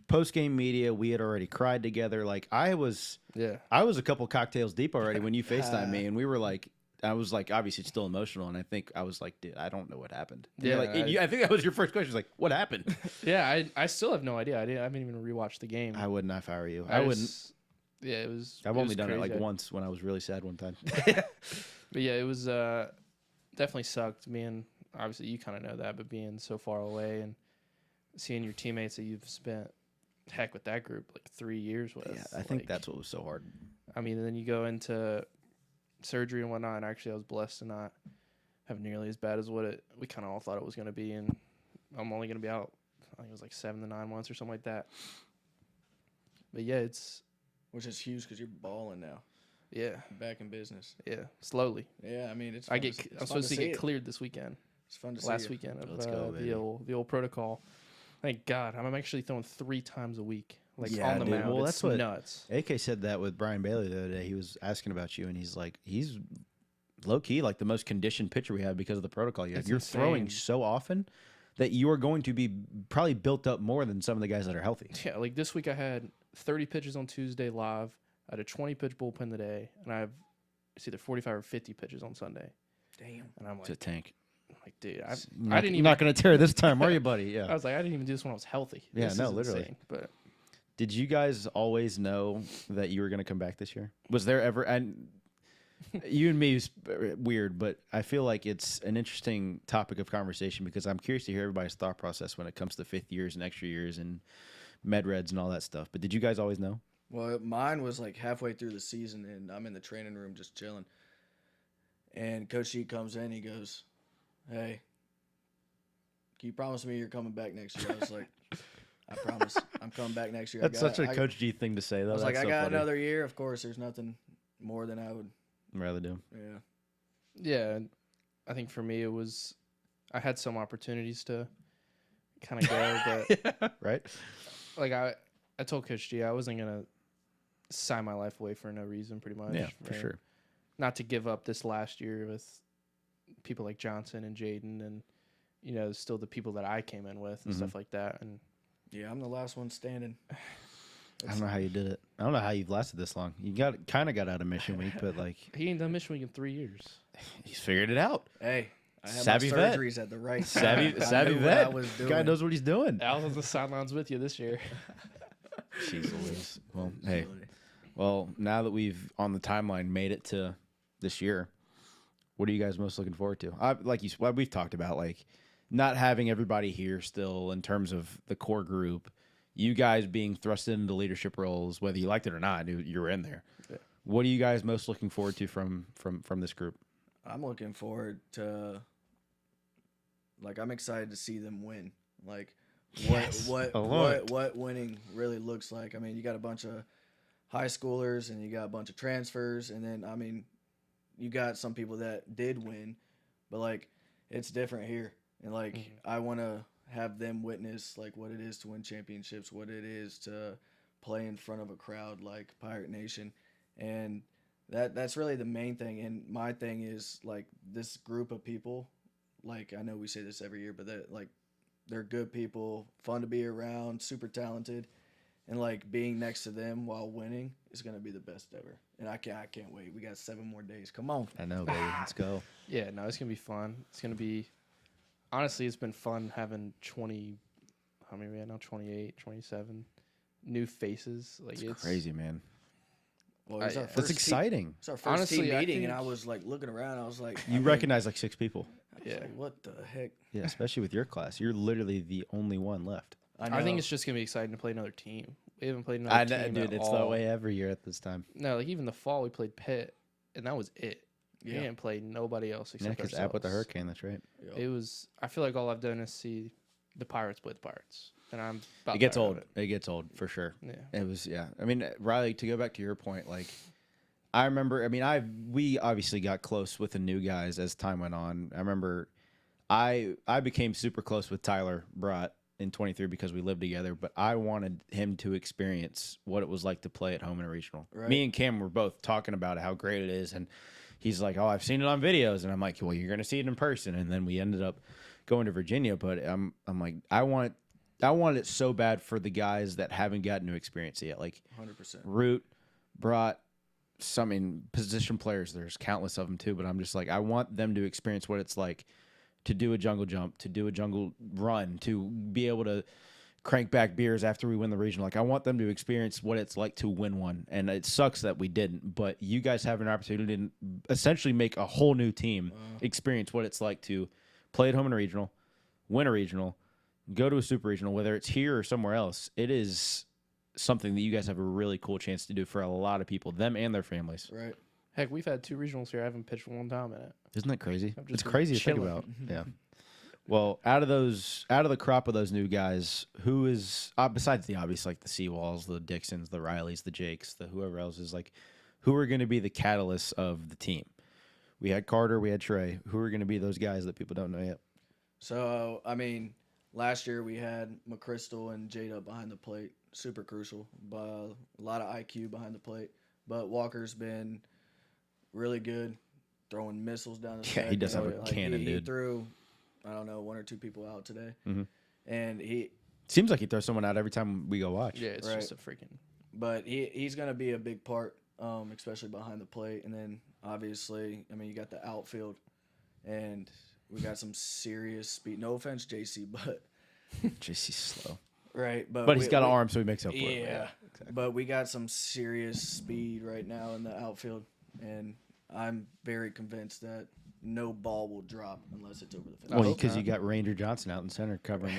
post-game media. We had already cried together. Like I was a couple cocktails deep already when you FaceTimed me, and we were like, I was like, obviously still emotional, and I think I was like, dude, I don't know what happened. And you're like, I think that was your first question. Like, what happened? Yeah, I still have no idea. I haven't even rewatched the game. I wouldn't if I were you. I wouldn't. Yeah, it was. I've it only was done it crazy. like once when I was really sad one time. But yeah, it was definitely sucked. Being obviously you kind of know that, but being so far away and seeing your teammates that you've spent heck with that group like 3 years with. Yeah, I think that's what was so hard. I mean, and then you go into surgery and whatnot. And actually, I was blessed to not have nearly as bad as what we kind of all thought it was going to be. And I'm only going to be out. I think it was like 7 to 9 months or something like that. But yeah, Which is huge because you're balling now. Yeah. Back in business. Yeah. Slowly. Yeah, I mean, it's. I'm fun supposed to see get it. cleared this weekend. It's fun to Last see. weekend of Let's go, baby. the old protocol. Thank God. I'm actually throwing 3 times a week, like Yeah, on the dude. mound. Well, It's that's what- nuts. AK said that with Brian Bailey the other day. He was asking about you, and he's like, he's low key like the most conditioned pitcher we have because of the protocol. It's You're throwing insane. so often that you are going to be probably built up more than some of the guys that are healthy. Yeah, like this week I had 30 pitches on Tuesday live. I had a 20-pitch bullpen today, and I have it's either 45 or 50 pitches on Sunday. Damn. And I'm It's a like, tank. dude, I Not, didn't even. not going to tear this time, are you, buddy? Yeah. I was like, I didn't even do this when I was healthy. Yeah, This no, is literally. insane. But Did you guys always know that you were going to come back this year? Was there ever, and You and me is weird, but I feel like it's an interesting topic of conversation because I'm curious to hear everybody's thought process when it comes to fifth years and extra years and med reds and all that stuff. But did you guys always know? Well, mine was like halfway through the season, and I'm in the training room just chilling. And Coach G comes in, he goes, "Hey, can you promise me you're coming back next year?" I was like, "I promise, I'm coming back next year." That's such a Coach G thing to say, though. I was That's like, so "I got funny. another year. Of course, there's nothing more than I would." Rather do. Yeah. Yeah, and I think for me it was I had some opportunities to kind of go, but Right? like I told Coach G I wasn't gonna sign my life away for no reason, pretty much. Yeah, for And sure. Not to give up this last year with people like Johnson and Jaden, and still the people that I came in with and stuff like that. And Yeah, I'm the last one standing. I don't know how you did it. I don't know how you've lasted this long. You kind of got out of mission week, but like he ain't done Mission Week in 3 years. he's figured it out. Hey, I had Savvy my vet. surgeries at the right Savvy, time. I savvy knew what I vet. was doing. Guy knows what he's doing. I was on the sidelines with you this year. Jeez Louise. Well, hey. Well, now that we've on the timeline made it to this year, what are you guys most looking forward to? We've talked about like not having everybody here still in terms of the core group. You guys being thrusted into leadership roles, whether you liked it or not, you were in there. Yeah. What are you guys most looking forward to from this group? I'm looking forward to, like, I'm excited to see them win. Like, what winning really looks like. I mean, you got a bunch of high schoolers and you got a bunch of transfers, and then I mean, you got some people that did win, but like, it's different here, and like, I want to have them witness like what it is to win championships, what it is to play in front of a crowd like Pirate Nation, and that's really the main thing. And my thing is like this group of people, like I know we say this every year, but they're good people, fun to be around, super talented, and like being next to them while winning is gonna be the best ever. And I can't wait. We got 7 more days. Come on. I know, baby. Let's go. Yeah, no, it's gonna be fun. It's gonna be honestly, it's been fun having 20, how many we had now? 28, 27 new faces. Like It's crazy, man. Well, it's our yeah. first That's exciting. It's our first Honestly, team I meeting, and think- I was like looking around. I was like, You recognize like 6 people. Yeah. like, what the heck? Yeah, especially with your class. You're literally the only one left. I think it's just gonna be exciting to play another team. We haven't played another team Dude, at it's all. that way every year at this time. No, like even the fall we played Pitt, and that was it. We Yeah. didn't play nobody else Yeah, except because ourselves. App with the Hurricane, that's right. Yep. It was. I feel like all I've done is see the Pirates play the Pirates, and I'm. About It gets tired of old. It gets old for sure. Yeah. It was, yeah. I mean, Riley, to go back to your point, like, I remember, I mean, we obviously got close with the new guys as time went on. I remember I became super close with Tyler Brott in 23 because we lived together, but I wanted him to experience what it was like to play at home in a regional. Right. Me and Cam were both talking about how great it is, and he's like, "Oh, I've seen it on videos," and I'm like, "Well, you're gonna see it in person." And then we ended up going to Virginia, but I'm like, I want it so bad for the guys that haven't gotten to experience it yet, like 100%. Root, Brought, some in position players. There's countless of them too, but I'm just like, I want them to experience what it's like to do a jungle jump, to do a jungle run, to be able to crank back beers after we win the regional. Like, I want them to experience what it's like to win one. And it sucks that we didn't, but you guys have an opportunity to essentially make a whole new team experience what it's like to play at home in a regional, win a regional, go to a super regional, whether it's here or somewhere else. It is something that you guys have a really cool chance to do for a lot of people, them and their families. Right. Heck, we've had 2 regionals here. I haven't pitched one time in it. Isn't that crazy? I've just It's been crazy to think chilling. about. Yeah. Well, out of the crop of those new guys, who is besides the obvious, like the Seawalls, the Dixons, the Rileys, the Jakes, the whoever else is like, who are going to be the catalysts of the team? We had Carter, we had Trey. Who are going to be those guys that people don't know yet? So, I mean, last year we had McChrystal and Jada behind the plate. Super crucial. But a lot of IQ behind the plate. But Walker's been really good throwing missiles down the Yeah, stretch. he does have a Like, cannon, he dude. threw, I don't know, 1 or 2 people out today. Mhm. And Seems like he throws someone out every time we go watch. Yeah, it's Right. just a freaking. But he's going to be a big part, especially behind the plate. And then, obviously, I mean, you got the outfield. And we got some serious speed. No offense, JC, but... JC's slow. Right, But he's got an arm, so he makes up for it. Yeah, Exactly. but we got some serious speed right now in the outfield, and I'm very convinced that no ball will drop unless it's over the fence. I Well, hope because not. you got Ranger Johnson out in center covering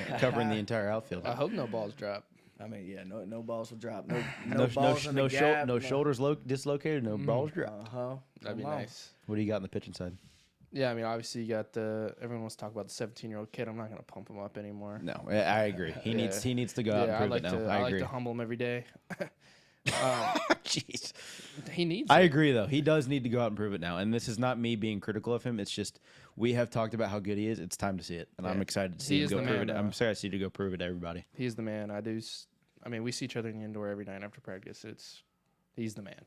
the entire outfield. I hope no balls drop. I mean, yeah, no balls will drop. No balls in the no, gap. no shoulders dislocated. No balls dropped. Uh-huh. That'd be Come on. nice. What do you got on the pitching side? Yeah, I mean, obviously you got everyone wants to talk about the 17-year-old kid. I'm not gonna pump him up anymore. No, I agree. He needs to go out and I prove like it to now. I I like agree. to humble him every day. Jeez. He needs. I it. agree, though. He does need to go out and prove it now. And this is not me being critical of him. It's just we have talked about how good he is. It's time to see it, and I'm Yeah. excited to He see him is go the prove man, it. though. I'm excited to see to go prove it to everybody. He's the man. I mean, we see each other in the indoor every night after practice. He's the man.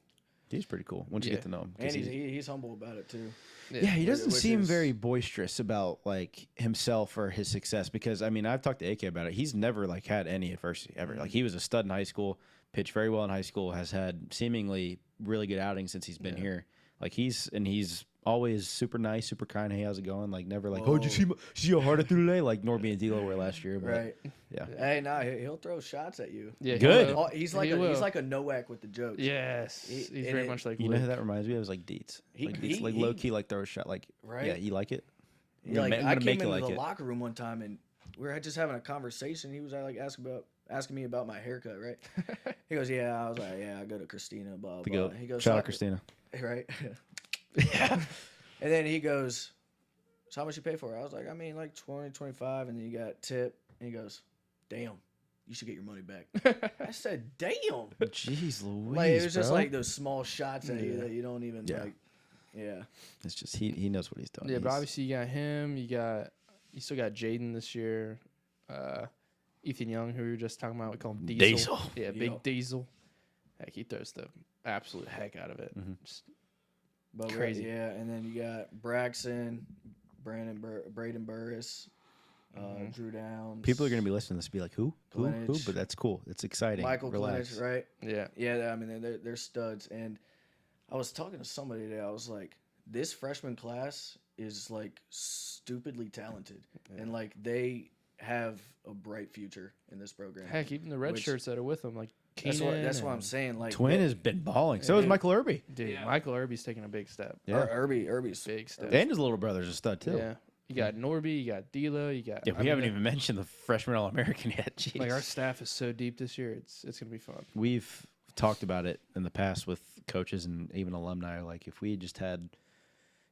He's pretty cool once you Yeah. get to know him. 'Cause And he's humble about it too. yeah, he doesn't Which seem is- very boisterous about like himself or his success because I mean I've talked to AK about it. He's never like had any adversity ever. Like he was a stud in high school, pitched very well in high school, has had seemingly really good outings since he's been here. Like he's always super nice, super kind. Hey, how's it going? Like never like, oh, did you see how hard I threw today? Like Norby and D'Lo were last year. But Right. yeah. Hey, nah, he'll throw shots at you. Yeah, Good. He will. He's He like will. a Noack with the jokes. Yes, he's and very it- much like You know Luke. who that reminds me of? It was like Dietz. Like low key, like throw a shot. Like Right. yeah, you like it? I'm Yeah, gonna like ma- I I'm gonna came make it into like the it. locker room one time and we were just having a conversation. He was like asking me about my haircut, right? He goes, yeah. I was like, yeah, I go to Christina, blah The blah. goat. He goes, Shout "So out Christina. right? Yeah. And then he goes, so how much you pay for it? I was like, I mean, like 20, 25, and then you got tip. And he goes, damn, you should get your money back. I said, damn. Jeez Louise, Like it was just bro. like those small shots at you Yeah. that you don't even Yeah. like. Yeah. It's just he knows what he's doing. Yeah, but He's- obviously you got him. You still got Jaden this year. Ethan Young, who we were just talking about, we call him Diesel. Diesel. Yeah, big Yep. Diesel. Heck, he throws the absolute heck out of it. Mhm. Just But Crazy. Yeah, and then you got Braxton, Braden Burris, Drew Downs. People are going to be listening to this and be like, who? Who? Glenage. But that's cool. It's exciting. Michael Relax. Glenage, right? yeah, Yeah, I mean they're studs. And I was talking to somebody today. I was like, this freshman class is like stupidly talented, and like they have a bright future in this program. heck, even the red Which- shirts that are with him, like That's Keenan. what I'm and- saying. Like Twin has been balling. So is Yeah. Michael Irby. Dude, Yeah. Michael Irby's taking a big step. Yeah. Irby's Big step. And his little brother's a stud, too. Yeah. You got Norby, you got D'Lo, you got. Yeah, we haven't even mentioned the freshman All-American yet. Jeez. Like our staff is so deep this year. It's gonna be fun. We've talked about it in the past with coaches and even alumni. Like, if we had just had,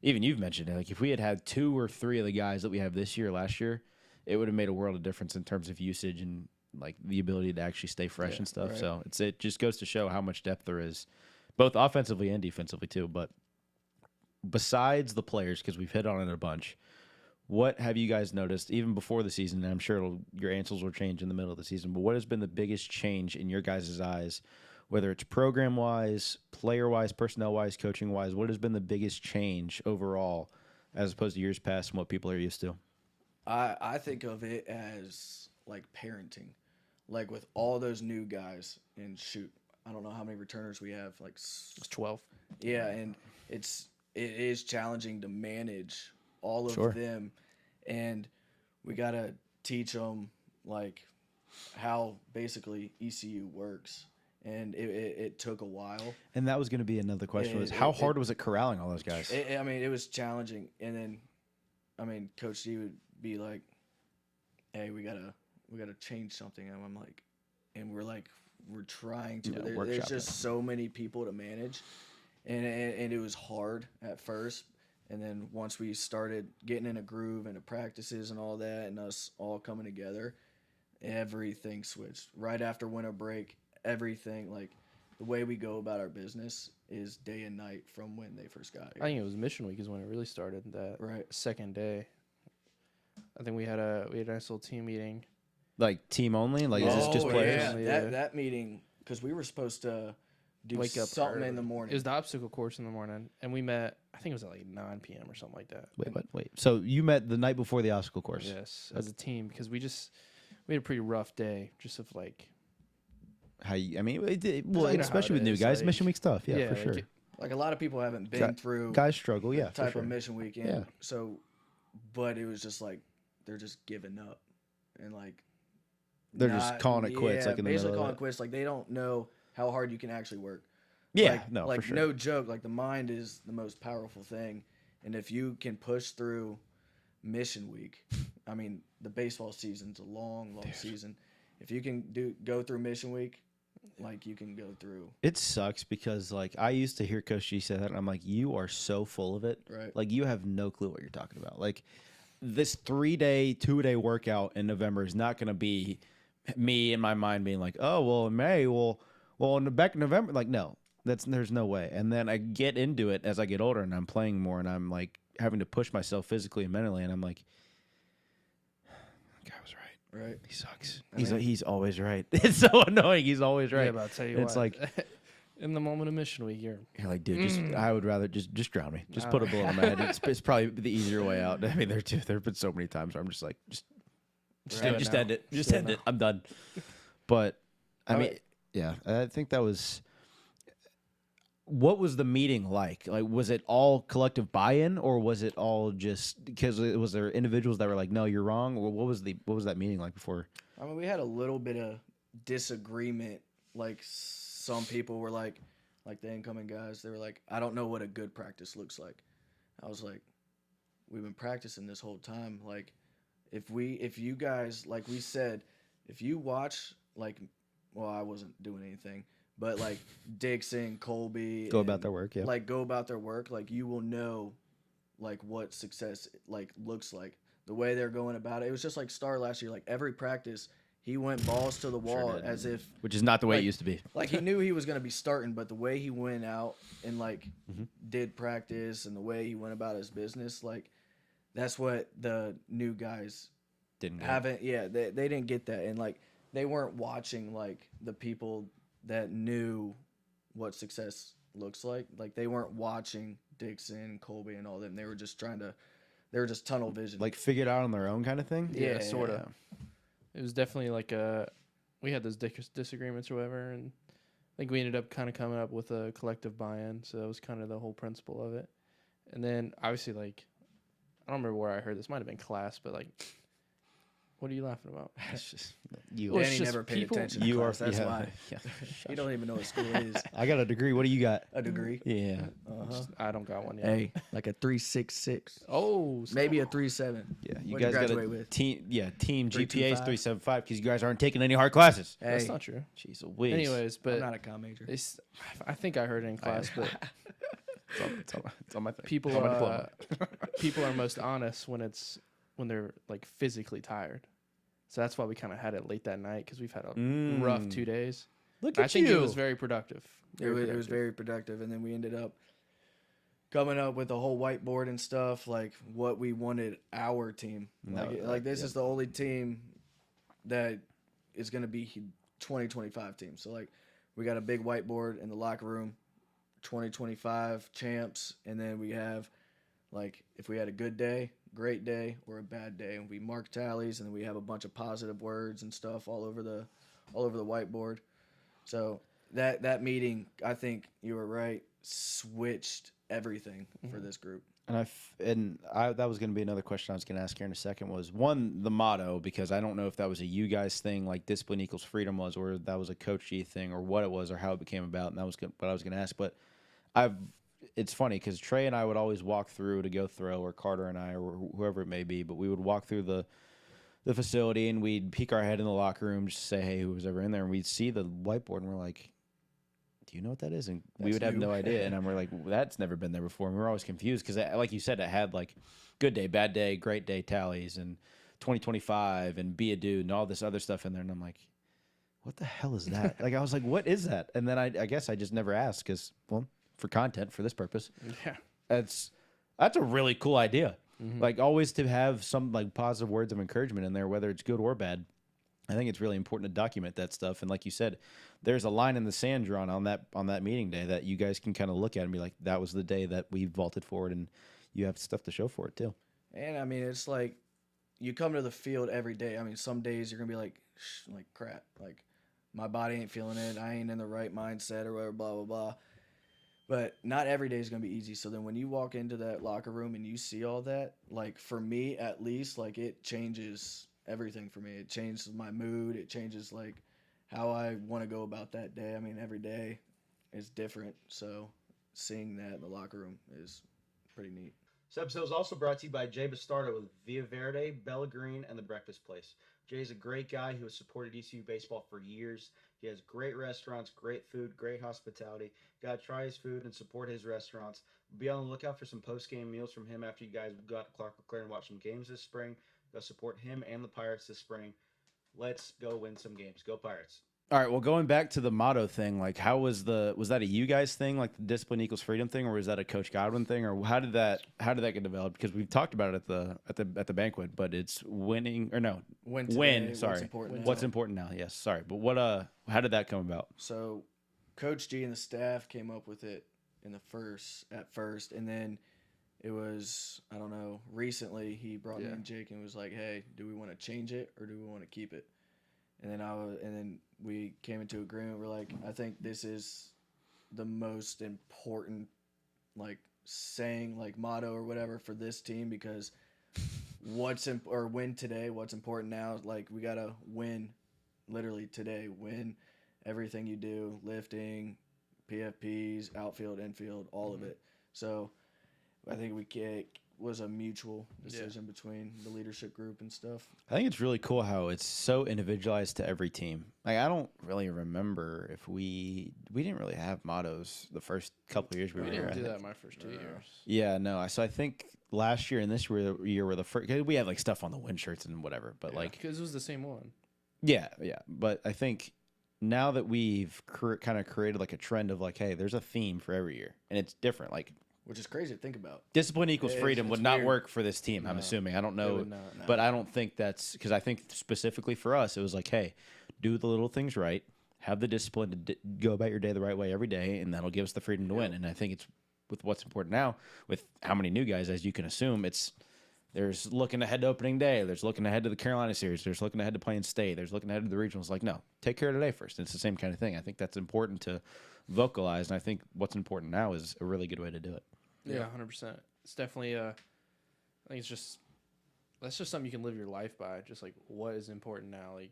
even you've mentioned it, like, if we had 2 or 3 of the guys that we have this year, last year, it would have made a world of difference in terms of usage and, like, the ability to actually stay fresh and stuff. right. So it just goes to show how much depth there is, both offensively and defensively, too. But besides the players, because we've hit on it a bunch, what have you guys noticed, even before the season, and I'm sure your answers will change in the middle of the season, but what has been the biggest change in your guys' eyes, whether it's program-wise, player-wise, personnel-wise, coaching-wise? What has been the biggest change overall as opposed to years past and what people are used to? I think of it as like parenting, like with all those new guys. And shoot, I don't know how many returners we have. Like It's 12. yeah, and it is challenging to manage all of Sure. them, and we gotta teach them like how basically ECU works. And it took a while. And that was going to be another question, was how hard was it corralling all those guys? I mean, it was challenging. And then, I mean, Coach D would be like, "Hey, we gotta change something." And I'm like, and we're trying to. Yeah, But there's workshop just so many people to manage, and it was hard at first. And then once we started getting in a groove and the practices and all that, and us all coming together, everything switched right after winter break. Everything, like the way we go about our business is day and night from when they first got here. I think it was Mission Week is when it really started. That Right. second day. I think we had a nice little team meeting. Like team only? Like, is this just Oh, players? Yeah. Yeah. That meeting, because we were supposed to do Wake up something in the early. morning. It was the obstacle course in the morning, and we met. I think it was at like 9 p.m. or something like that. Wait, what? Wait. So you met the night before the obstacle course? Yes, as a team, because we had a pretty rough day, just of like. How you, I mean, well, you know how especially it with new is, guys, like- Mission Week stuff. Yeah, for like sure. Like a lot of people haven't been Gu- through Guys struggle, yeah, that for type sure. of mission weekend. Yeah. So, but it was just like they're just giving up, and like They're just calling it quits, like, in the basically middle of calling it. it quits. Like they don't know how hard you can actually work. Yeah, like, no, like for sure. no joke. Like the mind is the most powerful thing, and if you can push through mission week, I mean, the baseball season's a long, long season. If you can go through mission week, like you can go through. It sucks because like I used to hear Coach G say that, and I'm like, you are so full of it. Right. Like you have no clue what you're talking about. Like this 3-day, 2-day workout in November is not going to be me in my mind being like, oh well, in May, well, in the back in November. Like no, there's no way. And then I get into it as I get older, and I'm playing more, and I'm like having to push myself physically and mentally, and I'm like, guy was right. Right. He sucks. I mean- He's always right. It's so annoying. He's always right. Yeah, but I'll tell you It's what. like in the moment of mission week, you're like, dude, I would rather just drown me. Just put a bullet in my head. It's probably the easier way out. I mean, there have been so many times where I'm just like, just Right. end it. Just Yeah, end no. it. I'm done. But I mean, Alright. yeah, I think that was. What was the meeting like? Like, was it all collective buy-in, or was it all just because was there individuals that were like, "No, you're wrong"? Or what was that meeting like before? I mean, we had a little bit of disagreement. Like some people were like the incoming guys, they were like, I don't know what a good practice looks like. I was like, we've been practicing this whole time. Like, if you guys, like we said, if you watch, like, well, I wasn't doing anything, but like Dixon, Colby, Go about their work, yeah. like go about their work, like you will know, like what success like looks like. The way they're going about it. It was just like Star last year. Like every practice, he went balls to the wall did. as if Which is not the way like- it used to be. like he knew he was gonna be starting, but the way he went out and like Mhm. did practice and the way he went about his business, like that's what the new guys Didn't get. haven't. Yeah, they didn't get that, and like they weren't watching like the people that knew what success looks like. Like they weren't watching Dixon, Colby, and all them. They were just tunnel vision. Like figured out on their own kind of thing. Yeah, sort of. It was definitely like we had those disagreements or whatever, and I think we ended up kind of coming up with a collective buy-in. So that was kind of the whole principle of it. And then obviously, like, I don't remember where I heard this. Might have been class, but like, what are you laughing about? It's just you. Well, it's Danny just never paid people- attention. You are. Class, that's yeah, why. Yeah. You don't even know what school is. I got a degree. What do you got? A degree. Yeah. Uh-huh. I don't got one yet. Hey, like a 3.66. Oh, Maybe a 3.7. Yeah. You What'd guys you got graduate a with? team. Yeah. Team GPA is 3.25? 3.75 because you guys aren't taking any hard classes. Hey, that's not true. Jeez Louise. Anyways, but I'm not a com major. I think I heard it in class, but It's on my thing. people It's on my diploma. people are most honest when they're like physically tired. So that's why we kind of had it late that night because we've had a rough 2 days. Look I at think you. it was very productive. It was very productive, and then we ended up coming up with a whole whiteboard and stuff, like what we wanted our team. Like this is the only team that is going to be 2025 team. So like we got a big whiteboard in the locker room, 2025 champs, and then we have like if we had a good day, great day, or a bad day, and we mark tallies, and then we have a bunch of positive words and stuff all over the whiteboard. So that meeting, I think you were right, switched everything for this group. And that was going to be another question I was going to ask here in a second was one, the motto, because I don't know if that was a you guys thing like discipline equals freedom was, or that was a Coach G thing or what it was or how it became about. And that was what I was going to ask. But it's funny because Trey and I would always walk through to go throw, or Carter and I, or whoever it may be, but we would walk through the facility and we'd peek our head in the locker room just to say, hey, who was ever in there? And we'd see the whiteboard and we're like, do you know what that is? And we would have new. no idea. And we're like, well, that's never been there before. And we were always confused because, like you said, it had like good day, bad day, great day tallies and 2025 and be a dude and all this other stuff in there. And I'm like, what the hell is that? Like, I was like, what is that? And then I guess I just never asked because, well, for content, for this purpose. Yeah. That's a really cool idea. Like always to have some like positive words of encouragement in there, whether it's good or bad. I think it's really important to document that stuff. And like you said, there's a line in the sand drawn on that meeting day that you guys can kind of look at and be like, that was the day that we vaulted forward, and you have stuff to show for it too. And I mean, it's like you come to the field every day. I mean, some days you're gonna be like crap, like my body ain't feeling it, I ain't in the right mindset or whatever, blah blah blah. But not every day is going to be easy. So then when you walk into that locker room and you see all that, like for me at least, like it changes everything for me. It changes my mood. It changes like how I want to go about that day. I mean, every day it's different. So seeing that in the locker room is pretty neat. This episode is also brought to you by Jay Bastardo with Via Verde, Bella Green, and The Breakfast Place. Jay's a great guy who has supported ECU baseball for years. He has great restaurants, great food, great hospitality. Got to try his food and support his restaurants. Be on the lookout for some post-game meals from him after you guys go out to Clark LeClaire and watch some games this spring. Go support him and the Pirates this spring. Let's go win some games. Go Pirates. All right, well, going back to the motto thing, like, how was that a you guys thing, like the discipline equals freedom thing, or was that a Coach Godwin thing, or how did that get developed? Because we've talked about it at the banquet, but it's winning or no win. Sorry, what's important now? Yes, sorry, but how did that come about? So, Coach G and the staff came up with it at first, and then it was, I don't know, recently he brought me and Jake and was like, "Hey, do we want to change it or do we want to keep it?" And then we came into agreement. We're like, I think this is the most important, like, saying, like, motto or whatever for this team, because win today, what's important now, like, we gotta win literally today. Win everything you do, lifting, PFPs, outfield, infield, all of it. So I think it was a mutual decision between the leadership group and stuff. I think it's really cool how it's so individualized to every team. Like, I don't really remember if we didn't really have mottos the first couple of years we were here. We didn't do that my first 2 years. Yeah, no. So I think last year and this year were the first. We had like stuff on the wind shirts and whatever, but like because it was the same one. Yeah. But I think now that we've kind of created like a trend of like, hey, there's a theme for every year, and it's different. Like, which is crazy to think about. Discipline equals freedom would not work for this team, I'm assuming. I don't know. But I don't think that's – because I think specifically for us, it was like, hey, do the little things right, have the discipline to go about your day the right way every day, and that'll give us the freedom to win. And I think it's with what's important now, with how many new guys, as you can assume, there's looking ahead to opening day. There's looking ahead to the Carolina series. There's looking ahead to playing state. There's looking ahead to the regionals. Like, no, take care of today first. It's the same kind of thing. I think that's important to vocalize, and I think what's important now is a really good way to do it. Yeah, 100%. It's definitely I think that's just something you can live your life by. Just like what is important now. Like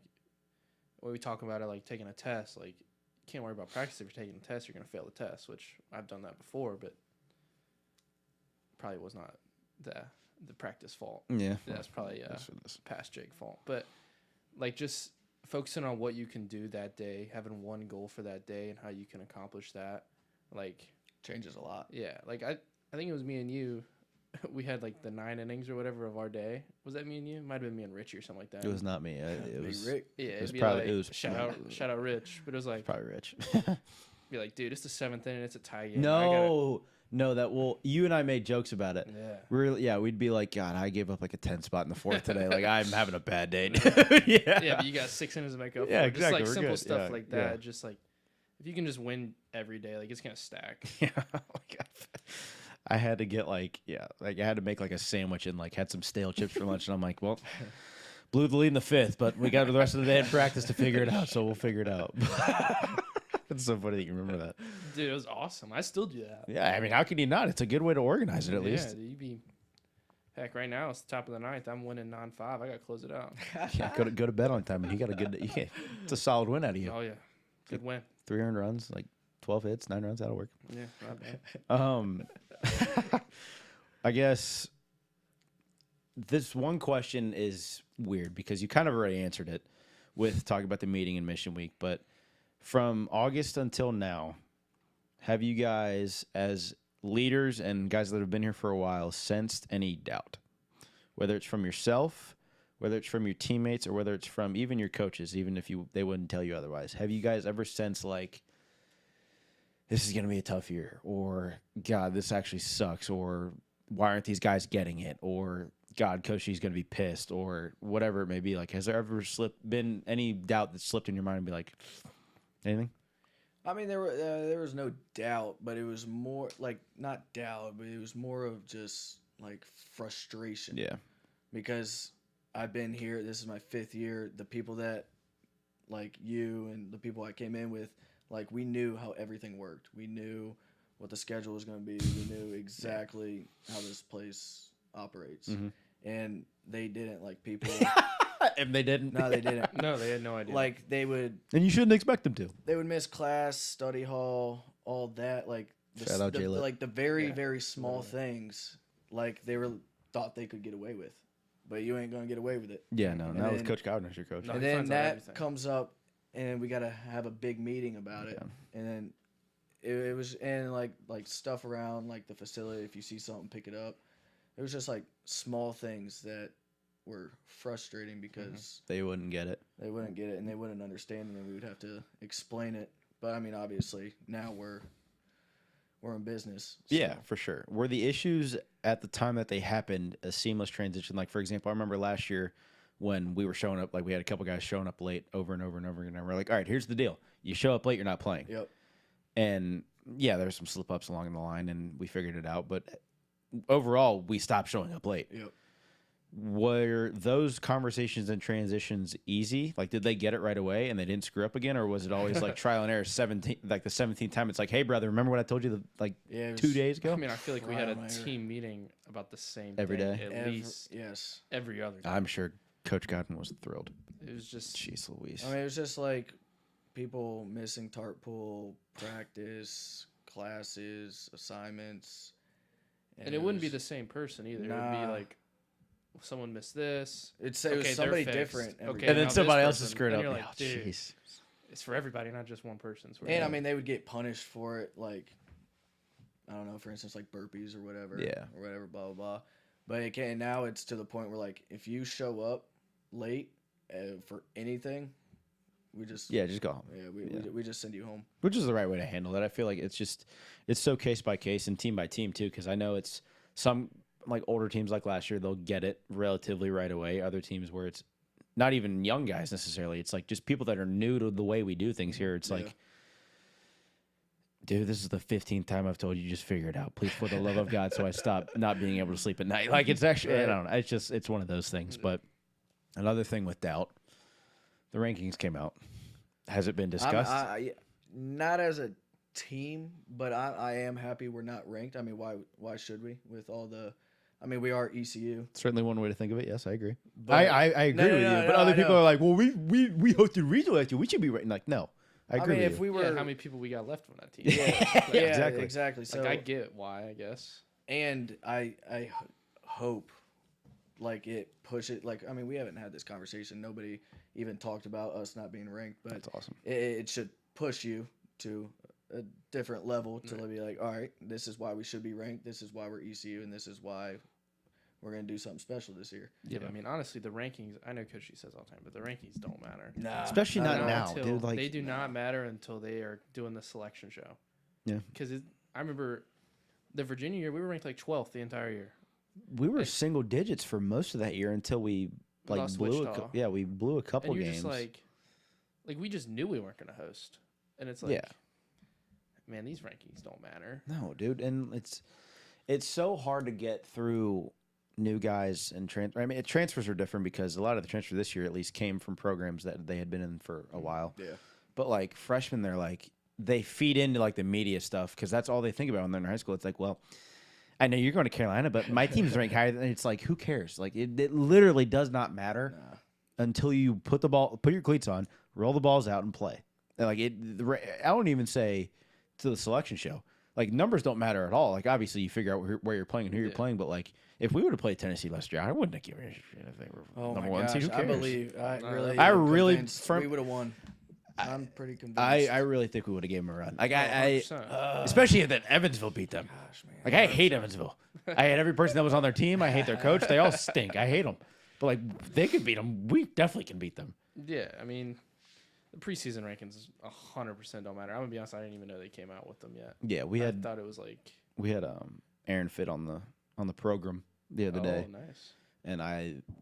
when we talk about it, like taking a test, like you can't worry about practice. If you're taking a test, you're gonna fail the test, which I've done that before, but probably was not the practice fault. Yeah, that's probably past Jake fault. But like just focusing on what you can do that day, having one goal for that day, and how you can accomplish that, like changes a lot. Yeah, like I think it was me and you. We had like the 9 innings or whatever of our day. Was that me and you? It might have been me and Richie or something like that. It was not me. It was Rick. Yeah, it was probably like, it was shout out Rich. But it was like probably Rich. Be like, dude, it's the 7th inning. It's a tie game. No, you and I made jokes about it. Yeah. We'd be like, God, I gave up like a 10 spot in the 4th today. Like, I'm having a bad day. Yeah, but you got 6 innings to make up for. Yeah, Just exactly. like We're simple good. stuff like that. Just like if you can just win every day, like it's gonna stack. Yeah. I had to get I had to make like a sandwich and like had some stale chips for lunch, and I'm like, well, blew the lead in the 5th, but we got the rest of the day in practice to figure it out, so we'll figure it out. It's so funny that you remember that. Dude, it was awesome. I still do that. Yeah, I mean, how can you not? It's a good way to organize it, at least. Yeah, heck, right now it's the top of the 9th. I'm winning 9-5. I gotta close it out. Yeah, go to bed on time, and you got a good. It's a solid win out of you. Oh yeah, good win. 3 earned runs, like 12 hits, 9 runs. That'll work. Yeah, not bad. I guess this one question is weird because you kind of already answered it with talking about the meeting in Mission Week, but from August until now, have you guys, as leaders and guys that have been here for a while, sensed any doubt? Whether it's from yourself, whether it's from your teammates, or whether it's from even your coaches, even if they wouldn't tell you otherwise. Have you guys ever sensed like, this is going to be a tough year, or God, this actually sucks, or why aren't these guys getting it, or God, Coach G's going to be pissed, or whatever it may be? Like, has there ever been any doubt that slipped in your mind and be like, anything? I mean, there was no doubt, but it was more like not doubt, but it was more of just like frustration. Yeah, because I've been here. This is my 5th year. The people that like you and the people I came in with, like we knew how everything worked. We knew what the schedule was going to be. We knew exactly how this place operates, and they didn't. Like people. And they didn't. No, they didn't. No, they had no idea. Like they would. And you shouldn't expect them to. They would miss class, study hall, all that, like Shout out J-Lit. like the very small things, like they thought they could get away with, but you ain't gonna get away with it. Yeah, no, that was Coach Gardner's your coach. No, And he then finds out that everything. comes up, and we gotta have a big meeting about it. And then it was and like stuff around like the facility. If you see something, pick it up. It was just like small things that were frustrating because They wouldn't get it. they wouldn't get it and they wouldn't understand, and then we would have to explain it. But I mean, obviously now we're in business. So. Yeah, for sure. Were the issues at the time that they happened a seamless transition? Like, for example, I remember last year when we were showing up, like we had a couple guys showing up late over and over and over again. And we're like, all right, here's the deal. You show up late, you're not playing. Yep. And yeah, there were some slip ups along the line and we figured it out. But overall, we stopped showing up late. Yep. Were those conversations and transitions easy? Like, did they get it right away and they didn't screw up again? Or was it always like trial and error? 17, like the 17th time, it's like, hey, brother, remember what I told you Yeah, it was 2 days ago? I mean, I feel like we had trial a and error. team meeting about the same Every thing, day? at least Yes. every other day. I'm sure Coach Godwin was thrilled. It was just Jeez Louise. I mean, it was just like people missing tarp pool, practice, classes, assignments. and it wouldn't be the same person either. It would Nah. be like someone missed this. It was they're somebody fixed. different. every Okay, day. and now then this somebody else is person- screwed and up. you're like, Oh, dude, jeez. it's for everybody, not just one person. And I mean, they would get punished for it, like I don't know, for instance, like burpees or whatever. Yeah. Or whatever, blah blah blah. But it can now it's to the point where like if you show up late for anything, we just Yeah, just go home. we just send you home. Which is the right way to handle that. I feel like it's so case by case and team by team too, because I know it's some like older teams like last year, they'll get it relatively right away. Other teams where it's not even young guys necessarily. It's like just people that are new to the way we do things here. It's like, dude, this is the 15th time I've told you just figure it out. Please, for the love of God, so I stop not being able to sleep at night. Like it's actually, I don't know. It's one of those things. But another thing with doubt, the rankings came out. Has it been discussed? Not as a team, but I am happy we're not ranked. I mean, why should we? With all the, I mean, we are ECU. Certainly one way to think of it. Yes, I agree. But- I agree with you. But other people are like, well, we hosted regional last year. We should be ranked. Like, no, I agree mean, with if you. we were, how many people we got left from that team? yeah, exactly. exactly. So Like I get why, I guess. and I hope like it push it. Like I mean, we haven't had this conversation. Nobody even talked about us not being ranked, but That's awesome. it should push you to a different level to be like, all right, this is why we should be ranked. This is why we're ECU, and this is why we're gonna do something special this year. Yeah, but I mean, honestly, the rankings. I know Coach G says all the time, but the rankings don't matter. Nah, Especially not at all. now, Until- dude. Like, they do not matter until they are doing the selection show. Yeah. Because I remember the Virginia year, we were ranked like 12th the entire year. we were single digits for most of that year until we like lost blew Wichita. we blew a couple And you're games. just like we just knew we weren't going to host. And it's like, Yeah. man, these rankings don't matter. No, dude, and it's so hard to get through new guys and transfer. I mean, transfers are different because a lot of the transfers this year at least came from programs that they had been in for a while. Yeah. But like freshmen, they're like they feed into like the media stuff because that's all they think about when they're in high school. It's like, well, I know you're going to Carolina, but my team's ranked higher. And it's like, who cares? Like it literally does not matter until you put your cleats on, roll the balls out, and play. And like I won't even say to the selection show. Like numbers don't matter at all. Like obviously you figure out where you're playing and who you're playing, but like if we would have played Tennessee last year, I wouldn't have given a shit if they were Oh number my one gosh, seed. Who cares? I I really convinced from- we would have won. I'm pretty convinced. I really think we would have gave them a run. Like I 100%. especially that Evansville beat them. Gosh, man. Like I hate Evansville. I hate every person that was on their team. I hate their coach. They all stink. I hate them. But like they could beat them. We definitely can beat them. Yeah, I mean, the preseason rankings 100% don't matter. I'm going to be honest, I didn't even know they came out with them yet. Yeah, I thought it was like, we had Aaron Fitt on the program the other day. Oh, nice. And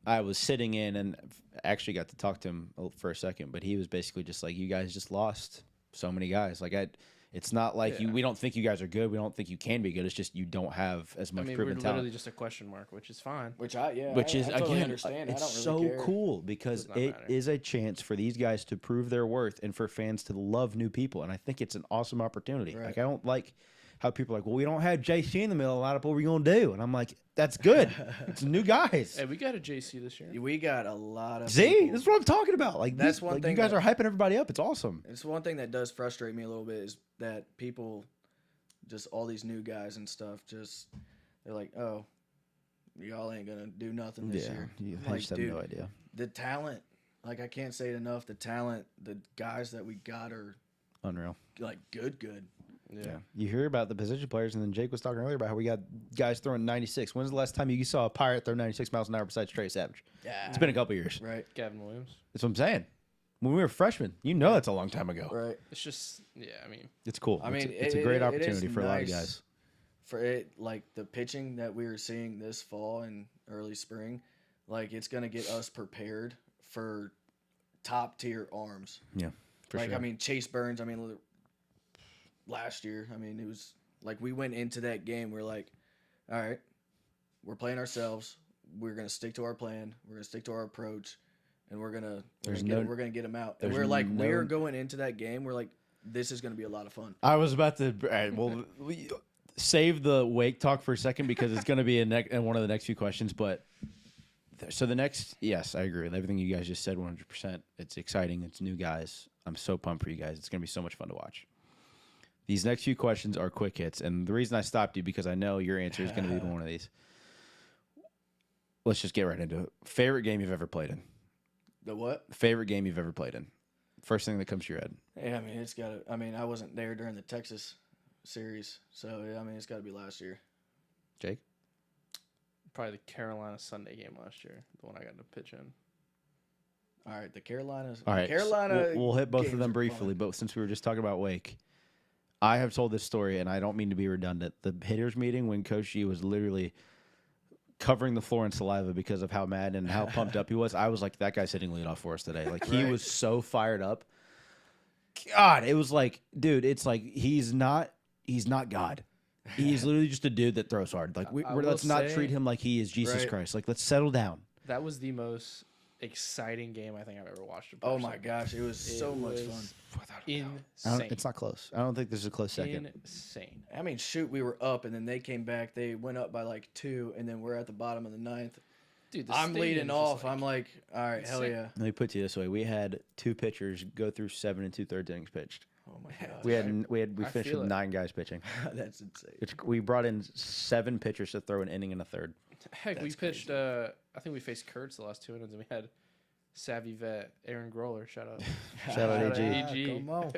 I was sitting in and actually got to talk to him for a second, but he was basically just like, you guys just lost so many guys. Like it's not like we don't think you guys are good. We don't think you can be good. It's just you don't have as much I mean, we're proven literally talent. just a question mark, which is fine. Which Which I is totally again, understand. it's I don't so really care. cool because Does not it matter. is a chance for these guys to prove their worth and for fans to love new people. And I think it's an awesome opportunity. Right. Like I don't like how people are like, well, we don't have JC in the middle of the lineup. What are we gonna do? And I'm like, that's good. It's new guys. Hey, we got a JC this year. We got a lot of See, people. this is what I'm talking about. Like That's this, one like, thing you guys that- are hyping everybody up. It's awesome. It's one thing that does frustrate me a little bit is that people just all these new guys and stuff. Just they're like, oh, y'all ain't gonna do nothing this year. I Like, just have dude, no idea. the talent, like I can't say it enough. The talent, the guys that we got are Unreal. like good. Yeah. You hear about the position players, and then Jake was talking earlier about how we got guys throwing 96. When's the last time you saw a Pirate throw 96 miles an hour besides Trey Savage? Yeah, It's been a couple years. right, Gavin Williams. That's what I'm saying. When we were freshmen, that's a long time ago. right. It's just, yeah, I mean, It's cool. I mean, it's a great it is opportunity for a lot of nice guys. For it, like the pitching that we were seeing this fall and early spring, like it's gonna get us prepared for top tier arms. Yeah, for Like sure. I mean, Chase Burns. I mean, last year, I mean, it was like we went into that game. We're like, all right, we're playing ourselves. We're gonna stick to our plan. We're gonna stick to our approach, and we're gonna get them out. And there's we're like, no- we're going into that game. We're like, this is gonna be a lot of fun. I was about to. All right, well, save the Wake talk for a second because it's going to be in one of the next few questions. But so the next, yes, I agree with everything you guys just said 100%. It's exciting. It's new guys. I'm so pumped for you guys. It's going to be so much fun to watch. These next few questions are quick hits. And the reason I stopped you because I know your answer is going to be one of these. Let's just get right into it. Favorite game you've ever played in? The what? Favorite game you've ever played in? First thing that comes to your head. Yeah, I mean, it's got to. I mean, I wasn't there during the Texas series, so yeah, I mean, it's got to be last year. Jake? probably the Carolina Sunday game last year, the one I got to pitch in. All right, the Carolinas. All right, Carolina. we'll hit both of games them are briefly, fun. but since we were just talking about Wake, I have told this story, and I don't mean to be redundant. The hitters meeting when Coach G was literally covering the floor in saliva because of how mad and how pumped up he was, I was like, that guy's hitting leadoff for us today. Like, he Right. was so fired up. God, it was like, dude, it's like he's not God. He's literally just a dude that throws hard. Like, I will let's not say- treat him like he is Jesus Right. Christ. Like, let's settle down. That was the most exciting game I think I've ever watched. in Oh person. my gosh, it was so much fun. Insane. It's not close. I don't think this is a close second. Insane. I mean, shoot, we were up, and then they came back. They went up by like 2, and then we're at the bottom of the 9th. Dude, the I'm leading stadium's off. just like- I'm like, all right, hell insane. yeah. Let me put it this way: we had 2 pitchers go through 7 2/3 innings pitched. Oh my god. We I finished feel with it. 9 guys pitching. That's insane. We brought in 7 pitchers to throw an inning and a third. Heck, we That's pitched. I think we faced Kurtz the last 2 innings, and we had savvy vet Aaron Groller. Shout out. Shout out AG. AG. Come on.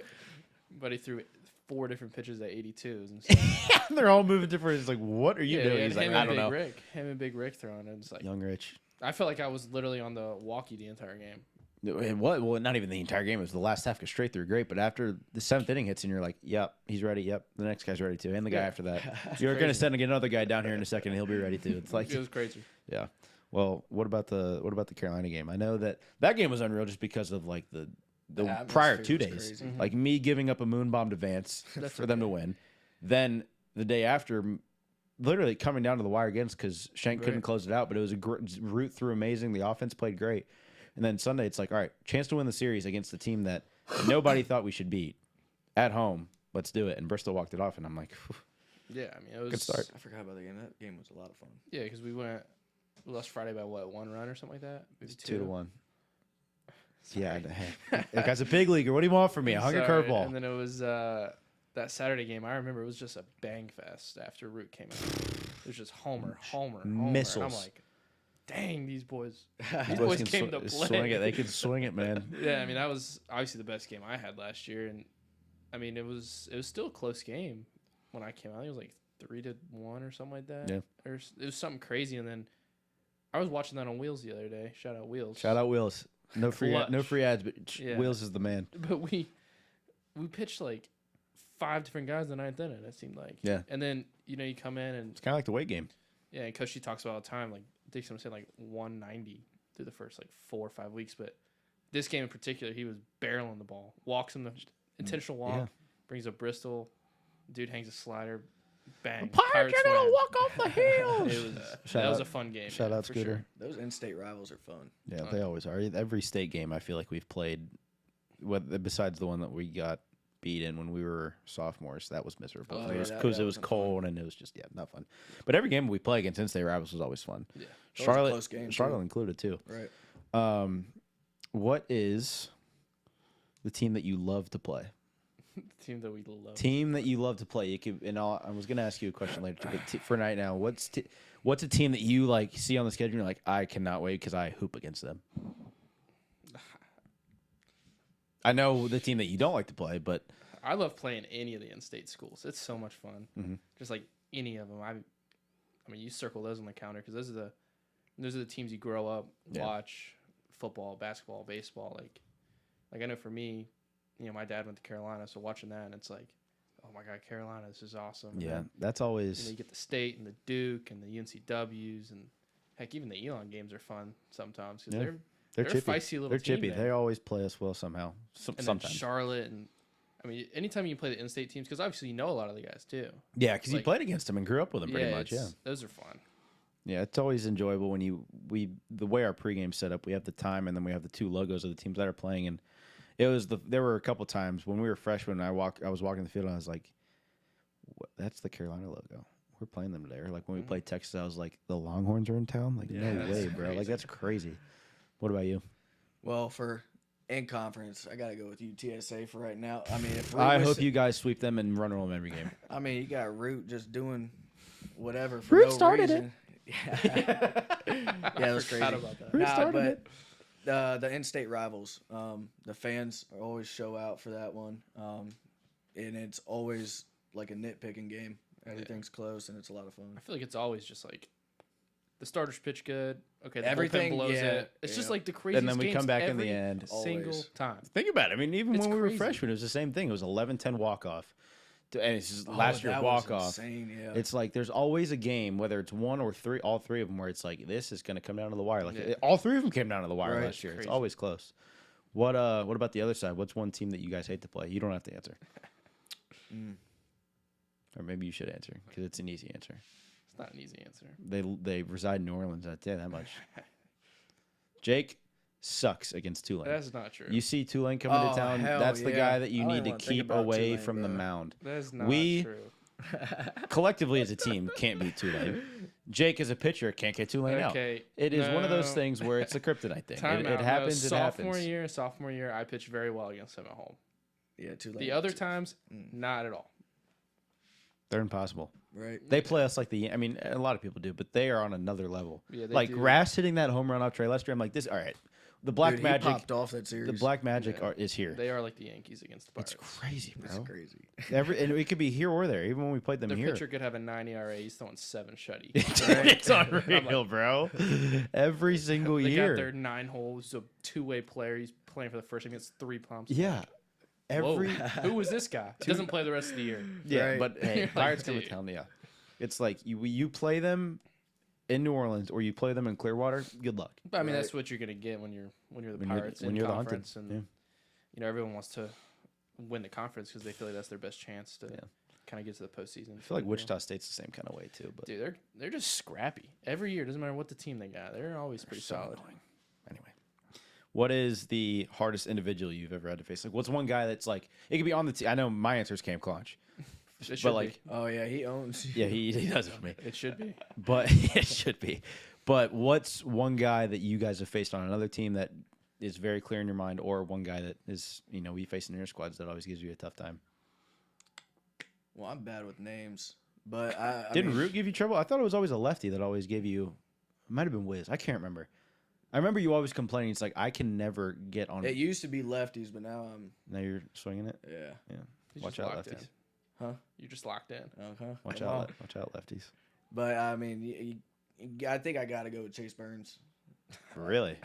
But he threw 4 different pitches at 82s. And stuff. They're all moving different. It's like, what are you yeah, doing? we had He's like, him I and don't Big know. Rick. Him and Big Rick throwing it. It's like Young Rich. I felt like I was literally on the walkie the entire game. What? Well, not even the entire game. It was the last half goes straight through great. But after the 7th inning hits, and you're like, yep, he's ready. Yep, the next guy's ready too, and the guy Yeah. after that. You're gonna send another guy down here in a second, and he'll be ready too. It's like, It was crazy. yeah. Well, what about the Carolina game? I know that game was unreal just because of like the The prior atmosphere 2 was days, crazy. like me giving up a moon bomb to Vance That's for them to win. Then the day after, literally coming down to the wire against because Shank couldn't Right. close it out, but it was a root through amazing. The offense played great, and then Sunday it's like, all right, chance to win the series against the team that nobody thought we should beat at home. Let's do it. And Bristol walked it off, and I'm like, Yeah, I mean it was Good start. I forgot about the game. That game was a lot of fun. Yeah, because we lost Friday by what, 1 run or something like that. Maybe 2-1. Sorry. Yeah, hey, that guy's a big leaguer. What do you want from me? I hung a Sorry. curveball. And then it was that Saturday game. I remember it was just a bang fest after Root came out. It was just homer. Missiles. And I'm like, dang, these boys. These These boys can came to play. swing it. They can swing it, man. Yeah, I mean that was obviously the best game I had last year, and I mean it was still a close game when I came out. I think it was like 3-1 or something like that. Yeah. It was something crazy, and then I was watching that on Wheels the other day. Shout out Wheels. Shout out Wheels. No free Clutch. ads, but Yeah. Wheels is the man. But we pitched like 5 different guys in the 9th inning. It seemed like. Yeah. And then you come in and It's kind of like the weight game. yeah, and Coach G talks about all the time. Like Dixon was saying, like 190 through the first like 4 or 5 weeks, but this game in particular, he was barreling the ball, walks in the intentional walk, Yeah. brings up Bristol, dude hangs a slider, bang. Pirates are gonna win. walk off the hills. It was Shout that was out- a fun game. Shout yeah, out for Scooter. sure. Those in-state rivals are fun. Yeah, they always are. Every state game, I feel like we've played. Besides the one that we got beat in when we were sophomores, that was miserable. Oh, It yeah, was that because it was wasn't cold and it was just not fun. But every game we play against in-state rivals was always fun. Yeah. Those are Charlotte, close games, Charlotte too. included too. Right. What is the team that you love to play? Team that we love. Team that you love to play. You could, I was gonna ask you a question later, too, but for right now, what's a team that you like see on the schedule? And you're like, I cannot wait because I hoop against them. I know the team that you don't like to play, but I love playing any of the in-state schools. It's so much fun. Mm-hmm. Just like any of them. I mean, you circle those on the counter because those are the teams you grow up, watch football, basketball, baseball. Like I know for me, my dad went to Carolina, so watching that, and it's like, oh my God, Carolina, this is awesome. And yeah, then, that's always. you get the state and the Duke and the UNCWs and heck, even the Elon games are fun sometimes because they're chippy. a feisty little They're team chippy. there. They always play us well somehow. And then Sometimes. Charlotte and I mean, anytime you play the in-state teams, because obviously you know a lot of the guys too. Yeah, because you played against them and grew up with them pretty much. Yeah, those are fun. Yeah, it's always enjoyable when the way our pregame's set up. We have the time, and then we have the two logos of the teams that are playing. And there were a couple times when we were freshmen. I was walking the field, and I was like, "That's the Carolina logo. We're playing them today." Or like when we played Texas, I was like, "The Longhorns are in town." Like, no way, bro. Crazy. Like that's crazy. What about you? Well, in conference, I gotta go with UTSA for right now. I mean, I hope you guys sweep them and run them every game. I mean, you got Root just doing whatever for Root no started reason. Yeah, that was crazy. About that. Root started it. The in-state rivals, the fans always show out for that one, and it's always like a nitpicking game. Everything's close, and it's a lot of fun. I feel like it's always just like the starters pitch good. Okay, the Everything bullpen blows yeah, it. It's just like the craziest And then we games come back in every the end. single Always. time. Think about it. I mean, even It's when we were crazy. freshmen, it was the same thing. It was 11-10 walk-off. And it's just Oh, last year that was walk-off. insane, yeah. It's like there's always a game, whether it's one or three, all three of them, where it's like this is going to come down to the wire. Like Yeah. all three of them came down to the wire Right. last year. It's Crazy. always close. What about the other side? What's one team that you guys hate to play? You don't have to answer, or maybe you should answer because it's an easy answer. It's not an easy answer. They reside in New Orleans. I'd say that much. Jake sucks against Tulane. That's not true. You see Tulane coming Oh, to town. hell That's the yeah. guy that you I don't need even to wanna think keep about away Tulane, from the bro. mound. That's not We- true. Collectively as a team can't beat Tulane. Jake as a pitcher can't get Tulane out. Okay, It is one of those no. things where it's a kryptonite thing. Time It out. No, happens. It sophomore happens. year, I pitched very well against him at home. Yeah, too late. The other times, not at all. They're impossible. right? They play us like I mean, a lot of people do, but they are on another level. Yeah, they like do. Rass hitting that home run off Trey Lester. I'm like, this. All right, the Black Dude, he Magic. popped off that series. The Black Magic Yeah. is here. They are like the Yankees against the It's Pirates. crazy, It's bro. crazy. And it could be here or there. Even when we played them Their here. pitcher could have a 9 ERA. He's throwing 7 shutty. It's unreal, bro. Every single They year. got their 9 holes. He's a 2-way player. He's playing for the first time. He gets 3 pumps. Yeah. Whoa, Every who was this guy? He doesn't play the rest of the year. yeah, Right. but hey, You're like, Pirates come to dude. town. Yeah, it's like you play them in New Orleans or you play them in Clearwater. Good luck. But I mean, Right. that's what you're gonna get when you're the When you're- Pirates when in you're the hunted, conference, and yeah. everyone wants to win the conference because they feel like that's their best chance to kind of get to the postseason. I feel like Wichita State's the same kind of way too. But Dude, they're just scrappy every year. Doesn't matter what the team they got. They're always pretty so solid. annoying. Anyway, what is the hardest individual you've ever had to face? Like, what's one guy that's like it could be on the team? I know my answer is Cam Clunch, It should but like Oh yeah, he owns. yeah, he does own me. be. It should be. But it should be. But what's one guy that you guys have faced on another team that is very clear in your mind, or one guy that is, we face in your squads that always gives you a tough time? Well, I'm bad with names, but I Didn't mean, Root give you trouble? I thought it was always a lefty that always gave you. It might have been Wiz. I can't remember. I remember you always complaining. It's like I can never get on. It used to be lefties, but now I'm. Now you're swinging it. Yeah. He's Watch just out, locked in. lefties. Huh? You're just locked in. Okay. Watch Well, out! Watch out, lefties. But I mean, I think I got to go with Chase Burns. Really?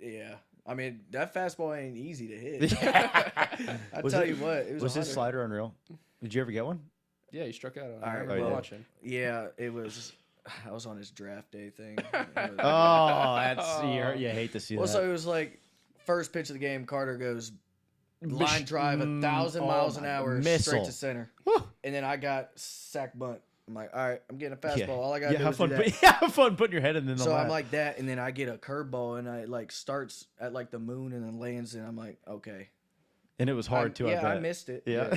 Yeah. I mean, that fastball ain't easy to hit. I Was tell it- you what, it was, Was his 100. slider unreal? Did you ever get one? Yeah, you struck out on it. All I right, remember well- watching. Yeah, it was. I was on his draft day thing. It was- Oh, that's you hate to see well, that. so it was like first pitch of the game. Carter goes line drive 1,000 miles an hour missile. straight to center, Woo. and then I got sack bunt. I'm like, all right, I'm getting a fastball. Yeah. All I got to do have is do fun. that. Have fun putting your head in the So lap. I'm like that, and then I get a curveball, and I like starts at like the moon, and then lands, and I'm like, okay. and it was hard too. Yeah, I bet. missed it. Yeah.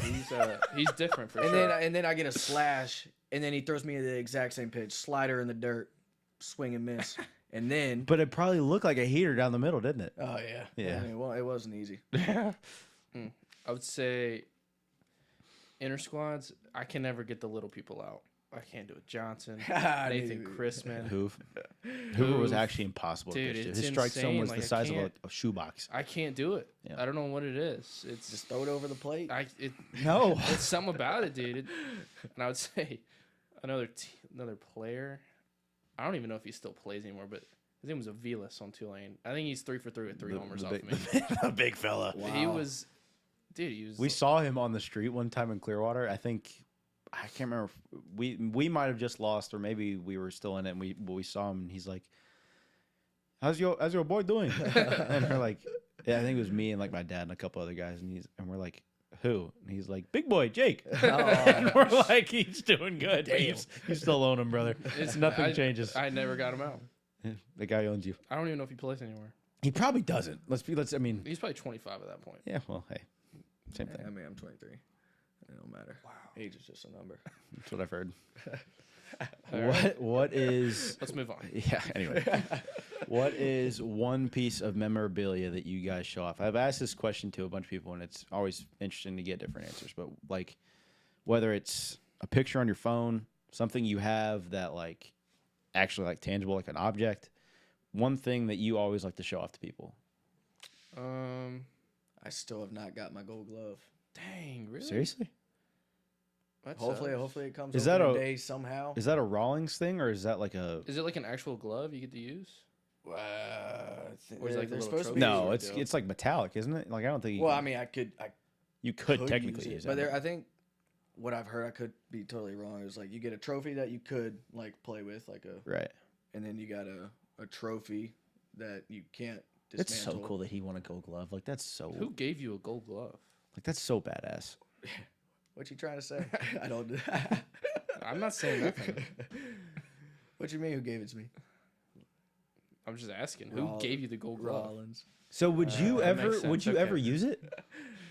He's different for And sure. then I get a slash, and then he throws me the exact same pitch, slider in the dirt, swing and miss, and then. But it probably looked like a heater down the middle, didn't it? Oh yeah. Yeah. I mean, well, it wasn't easy. I would say inner squads. I can never get the little people out. I can't do it. Johnson, Nathan Chrisman. Hoover was actually impossible Dude, to pitch to. it's His strike zone insane. was Like, the I size of can't- a shoebox. I can't do it. Yeah. I don't know what it is. It's Just throw it over the plate. No. it's something about it, dude. And I would say another player. I don't even know if he still plays anymore, but his name was Avilas on Tulane. I think he's 3 for 3 with 3 homers off me. A big fella. Wow. He was, dude. He was. We saw him on the street one time in Clearwater. I can't remember. We might have just lost, or maybe we were still in it. And we saw him, and he's like, "How's your boy doing?" And we're like, "Yeah, I think it was me and like my dad and a couple other guys." And we're like, "Who?" And he's like, "Big boy, Jake." And we're like, "He's doing good. But you still own him, brother. Nothing changes. I never got him out. The guy owns you. I don't even know if he plays anymore. He probably doesn't. I mean, He's probably 25 at that point. yeah. Well, hey, same thing. I mean, I'm 23. It don't matter. Wow. Age is just a number. That's what I've heard. right. What is? Let's move on. Yeah. Anyway, what is one piece of memorabilia that you guys show off? I've asked this question to a bunch of people, and it's always interesting to get different answers. But like, whether it's a picture on your phone, something you have that like actually like tangible, like an object, one thing that you always like to show off to people. I still have not got my gold glove. Dang, really? Seriously? That Hopefully sucks. it comes Is over that today somehow. Is that a Rawlings thing, or is that like a? Is it like an actual glove you get to use? Or Or is it like a little supposed to trophy? be. No, Deal. it's like metallic, isn't it? Like I don't think. You Well, can- I mean, you could could technically use it, but it. I think what I've heard, I could be totally wrong. Is like you get a trophy that you could like play with, like a, Right. and then you got a trophy that you can't dismantle. It's so cool that he won a gold glove. Like that's so. Who gave you a gold glove? Like that's so badass. What you trying to say? I don't. I'm not saying nothing. What you mean? Who gave it to me? I'm just asking. Who gave you the gold glove? Rollins. So would you that makes ever? sense. Would you Okay. ever use it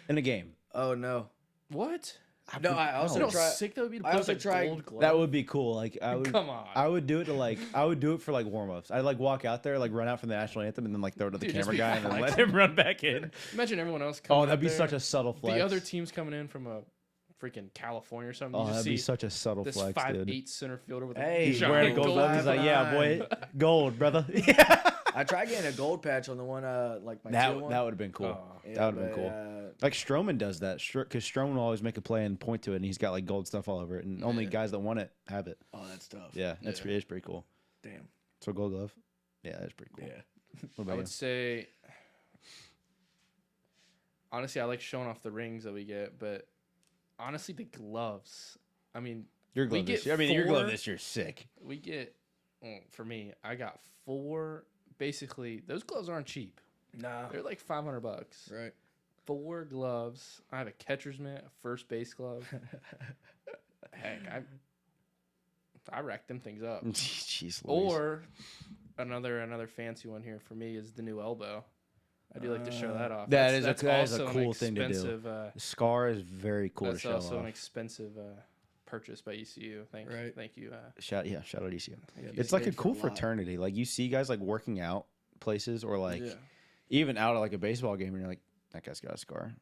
in a game? Oh no. What? No, I also You know how tried. sick that would be to I put also a tried- gold glove? That would be cool. Like I would. Come on. I would do it to like. I would do it for like warm ups. I'd like walk out there, like run out for the national anthem, and then like throw it to the Dude, just camera be guy, and then let flexing. him run back in. Imagine everyone else coming Oh, that'd out be there. such a subtle flex. The other team's coming in from a freaking California or something. Oh, You just that'd be see such a subtle this flex, 5'8" dude. center fielder with Hey, a giant Wearing a gold glove, he's like, "Yeah, boy, gold, brother." Yeah. I tried getting a gold patch on the one, like my That teal one. that would have been cool. Oh. Yeah, that would have been but, cool. Like Stroman does that, because Stroman will always make a play and point to it, and he's got like gold stuff all over it, and only guys that want it have it. Oh, that's tough. Yeah, it's pretty cool. Damn. So gold glove, yeah, that's pretty cool. Yeah. What I about you? would say, honestly, I like showing off the rings that we get, but honestly, the gloves. I mean, Your we glove this get year. I mean, your glove 4 this year's sick. we get, well, for me, I got 4. Basically, those gloves aren't cheap. Nah. They're like $500. Right. 4 gloves. I have a catcher's mitt, a first base glove. Heck, I racked them things up. Jeez, Louise. Or another fancy one here for me is the new elbow. I do like to show that off. that is a also cool an thing to do. expensive, The scar is very cool to That's show also off. an expensive purchase by ECU. Thank you. Shout out ECU. Yeah, It's they like a did for cool lot. fraternity. Like you see guys like working out places, or like Yeah. even out at like a baseball game, and you're like, that guy's got a scar.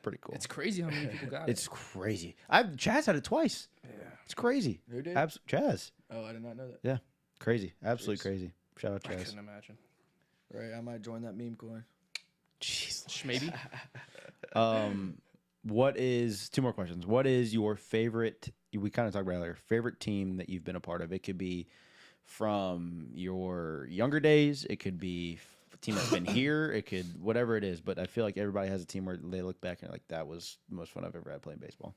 Pretty cool. It's crazy how many people got It's crazy. Chaz had it twice. it. Yeah. It's crazy. Who did? Chaz. Oh, I did not know that. Yeah. Crazy. Absolutely Jeez. crazy. Shout out I Chaz. couldn't imagine. Right. I might join that meme coin. Jeez. Maybe. What is 2 more questions? What is your favorite? We kind of talked about it earlier. Favorite team that you've been a part of? It could be from your younger days. It could be a team that's been here. It could whatever it is. But I feel like everybody has a team where they look back and are like, that was the most fun I've ever had playing baseball.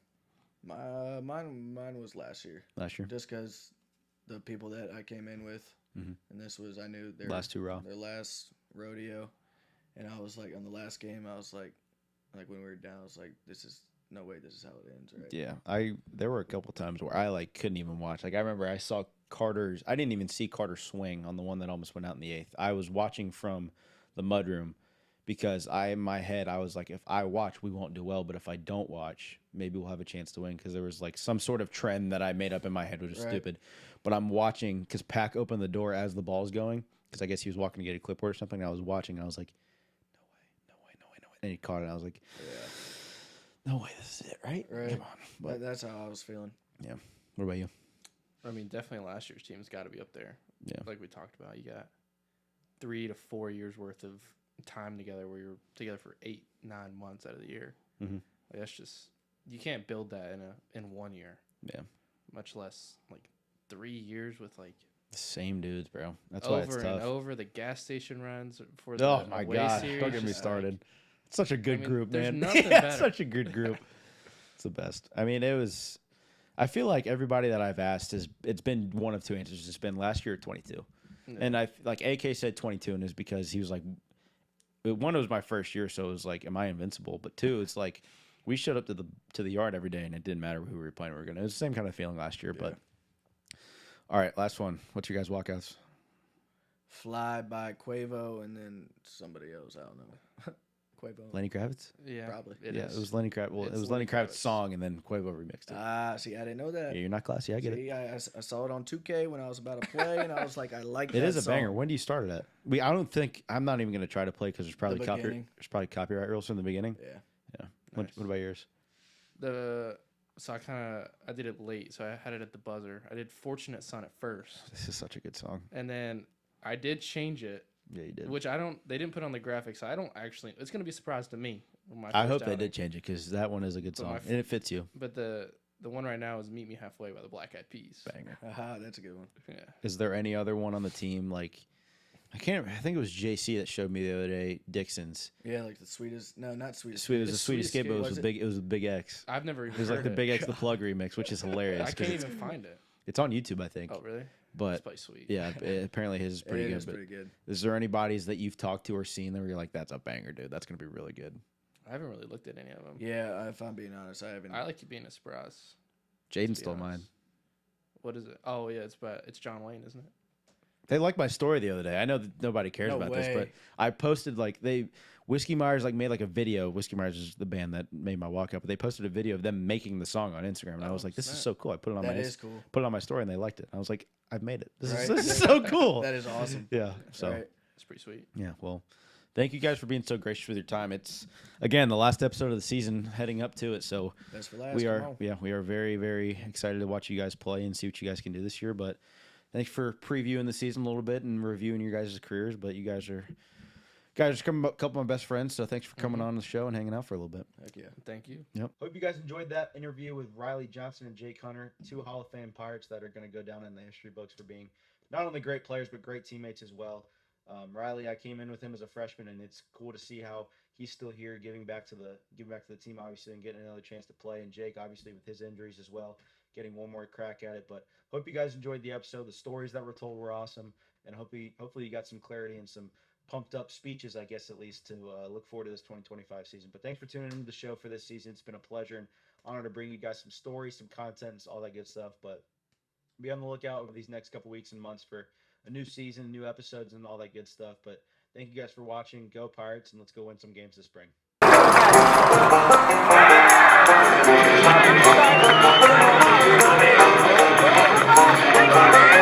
Mine was last year. Last year, Just because the people that I came in with, and this was, I knew their last 2 raw. their last rodeo, and I was like, on the last game, I was like when we were down, I was like, this is no way, this is how it ends, right? Yeah, there were a couple times where I like couldn't even watch. Like I remember I saw Carter's. I didn't even see Carter swing on the one that almost went out in the 8th. I was watching from the mudroom because in my head I was like, if I watch, we won't do well. But if I don't watch, maybe we'll have a chance to win, because there was like some sort of trend that I made up in my head, which was Right. stupid. But I'm watching because Pack opened the door as the ball's going, because I guess he was walking to get a clipboard or something. And I was watching and I was like, no way. And he caught it. And I was like, no way, this is it, right? Right. Come on. But That's how I was feeling. what about you? I mean, definitely last year's team's got to be up there. Yeah. Like we talked about, you got 3 to 4 years worth of time together where you're together for 8, 9 months out of the year. Mm-hmm. Like that's just you can't build that in 1 year. Yeah. Much less like 3 years with like The same dudes, bro. That's why it's over tough. and over the gas station runs for the Oh my away god! series. Don't get me just started. It's such a good group, there's man. nothing Yeah, better. such a good group. It's the best. I mean, it was. I feel like everybody that I've asked it's been one of two answers. It's been last year at 22, and I like AK said 22, and it's because he was like, one, it was my first year, so it was like, am I invincible? But two, it's like we showed up to the yard every day, and it didn't matter who we were playing. We were gonna. It was the same kind of feeling last year, but. All right, last one. What's your guys' walkouts? Fly by Quavo and then somebody else. I don't know. Quavo. Lenny Kravitz? Yeah, Probably. It was Lenny Kravitz. Well, it It's was Lenny Lenny Kravitz's Kravitz. song, and then Quavo remixed it. See, I didn't know that. Yeah, you're not classy. I get it. See, I saw it on 2K when I was about to play, and I was like, I like It that is a song. banger. When do you start it at? I don't think I'm not even gonna try to play because there's probably beginning. copyright rules from the beginning. Yeah. Yeah. What about yours? So I did it late, so I had it at the buzzer. I did Fortunate Son at first, This is such a good song. and then I did change it, Yeah, you did. which they didn't put on the graphics. So I don't actually. It's gonna be a surprise to me. on my I first hope they outing. did change it because that one is a good But song my and it fits you. But the one right now is Meet Me Halfway by the Black Eyed Peas. Banger. Aha, that's a good one. Yeah. Is there any other one on the team like? I think it was JC that showed me the other day. Dixon's. Yeah, like the sweetest. No, not sweetest. Sweet. It was the sweetest kid, but it was was a big. It was a Big X. I've never even It was heard like the it. Big X the Plug remix, which is hilarious. I 'cause can't it's, even find it. it's on YouTube, I think. Oh, really? But It's probably sweet. yeah, apparently his is pretty It good. is But pretty good. is there anybody's that you've talked to or seen that where you're like, that's a banger, dude? That's gonna be really good. I haven't really looked at any of them. Yeah, if I'm being honest, I haven't. I like it being a surprise. Jaden be stole mine. honest. What is it? Oh yeah, it's John Wayne, isn't it? They liked my story the other day. I know that nobody cares No about this, but way. I posted Whiskey Myers made like a video. Whiskey Myers is the band that made my walkout, but they posted a video of them making the song on Instagram, and I was like, "This is snap. so cool." I put it on That my is cool. put it on my story, and they liked it. I was like, "I've made it. This Right? is so cool." That is awesome. Yeah. So Right. It's pretty sweet. yeah. Well, thank you guys for being so gracious with your time. It's again the last episode of the season, heading up to it. So Best for last. we come on. are very, very excited to watch you guys play and see what you guys can do this year. But thanks for previewing the season a little bit and reviewing your guys' careers. But you guys are a couple of my best friends, so thanks for coming on the show and hanging out for a little bit. Heck yeah. Thank you. Yep. Hope you guys enjoyed that interview with Ryley Johnson and Jake Hunter, 2 Hall of Fame Pirates that are going to go down in the history books for being not only great players but great teammates as well. Ryley, I came in with him as a freshman, and it's cool to see how he's still here, giving back to the team, obviously, and getting another chance to play. And Jake, obviously, with his injuries as well, getting one more crack at it. But hope you guys enjoyed the episode. The stories that were told were awesome, and hopefully you got some clarity and some pumped up speeches, I guess, at least, to look forward to this 2025 season. But thanks for tuning into the show for this season. It's been a pleasure and honor to bring you guys some stories, some content, all that good stuff. But be on the lookout over these next couple weeks and months for a new season, new episodes, and all that good stuff. But thank you guys for watching. Go Pirates, and let's go win some games this spring. Thank you.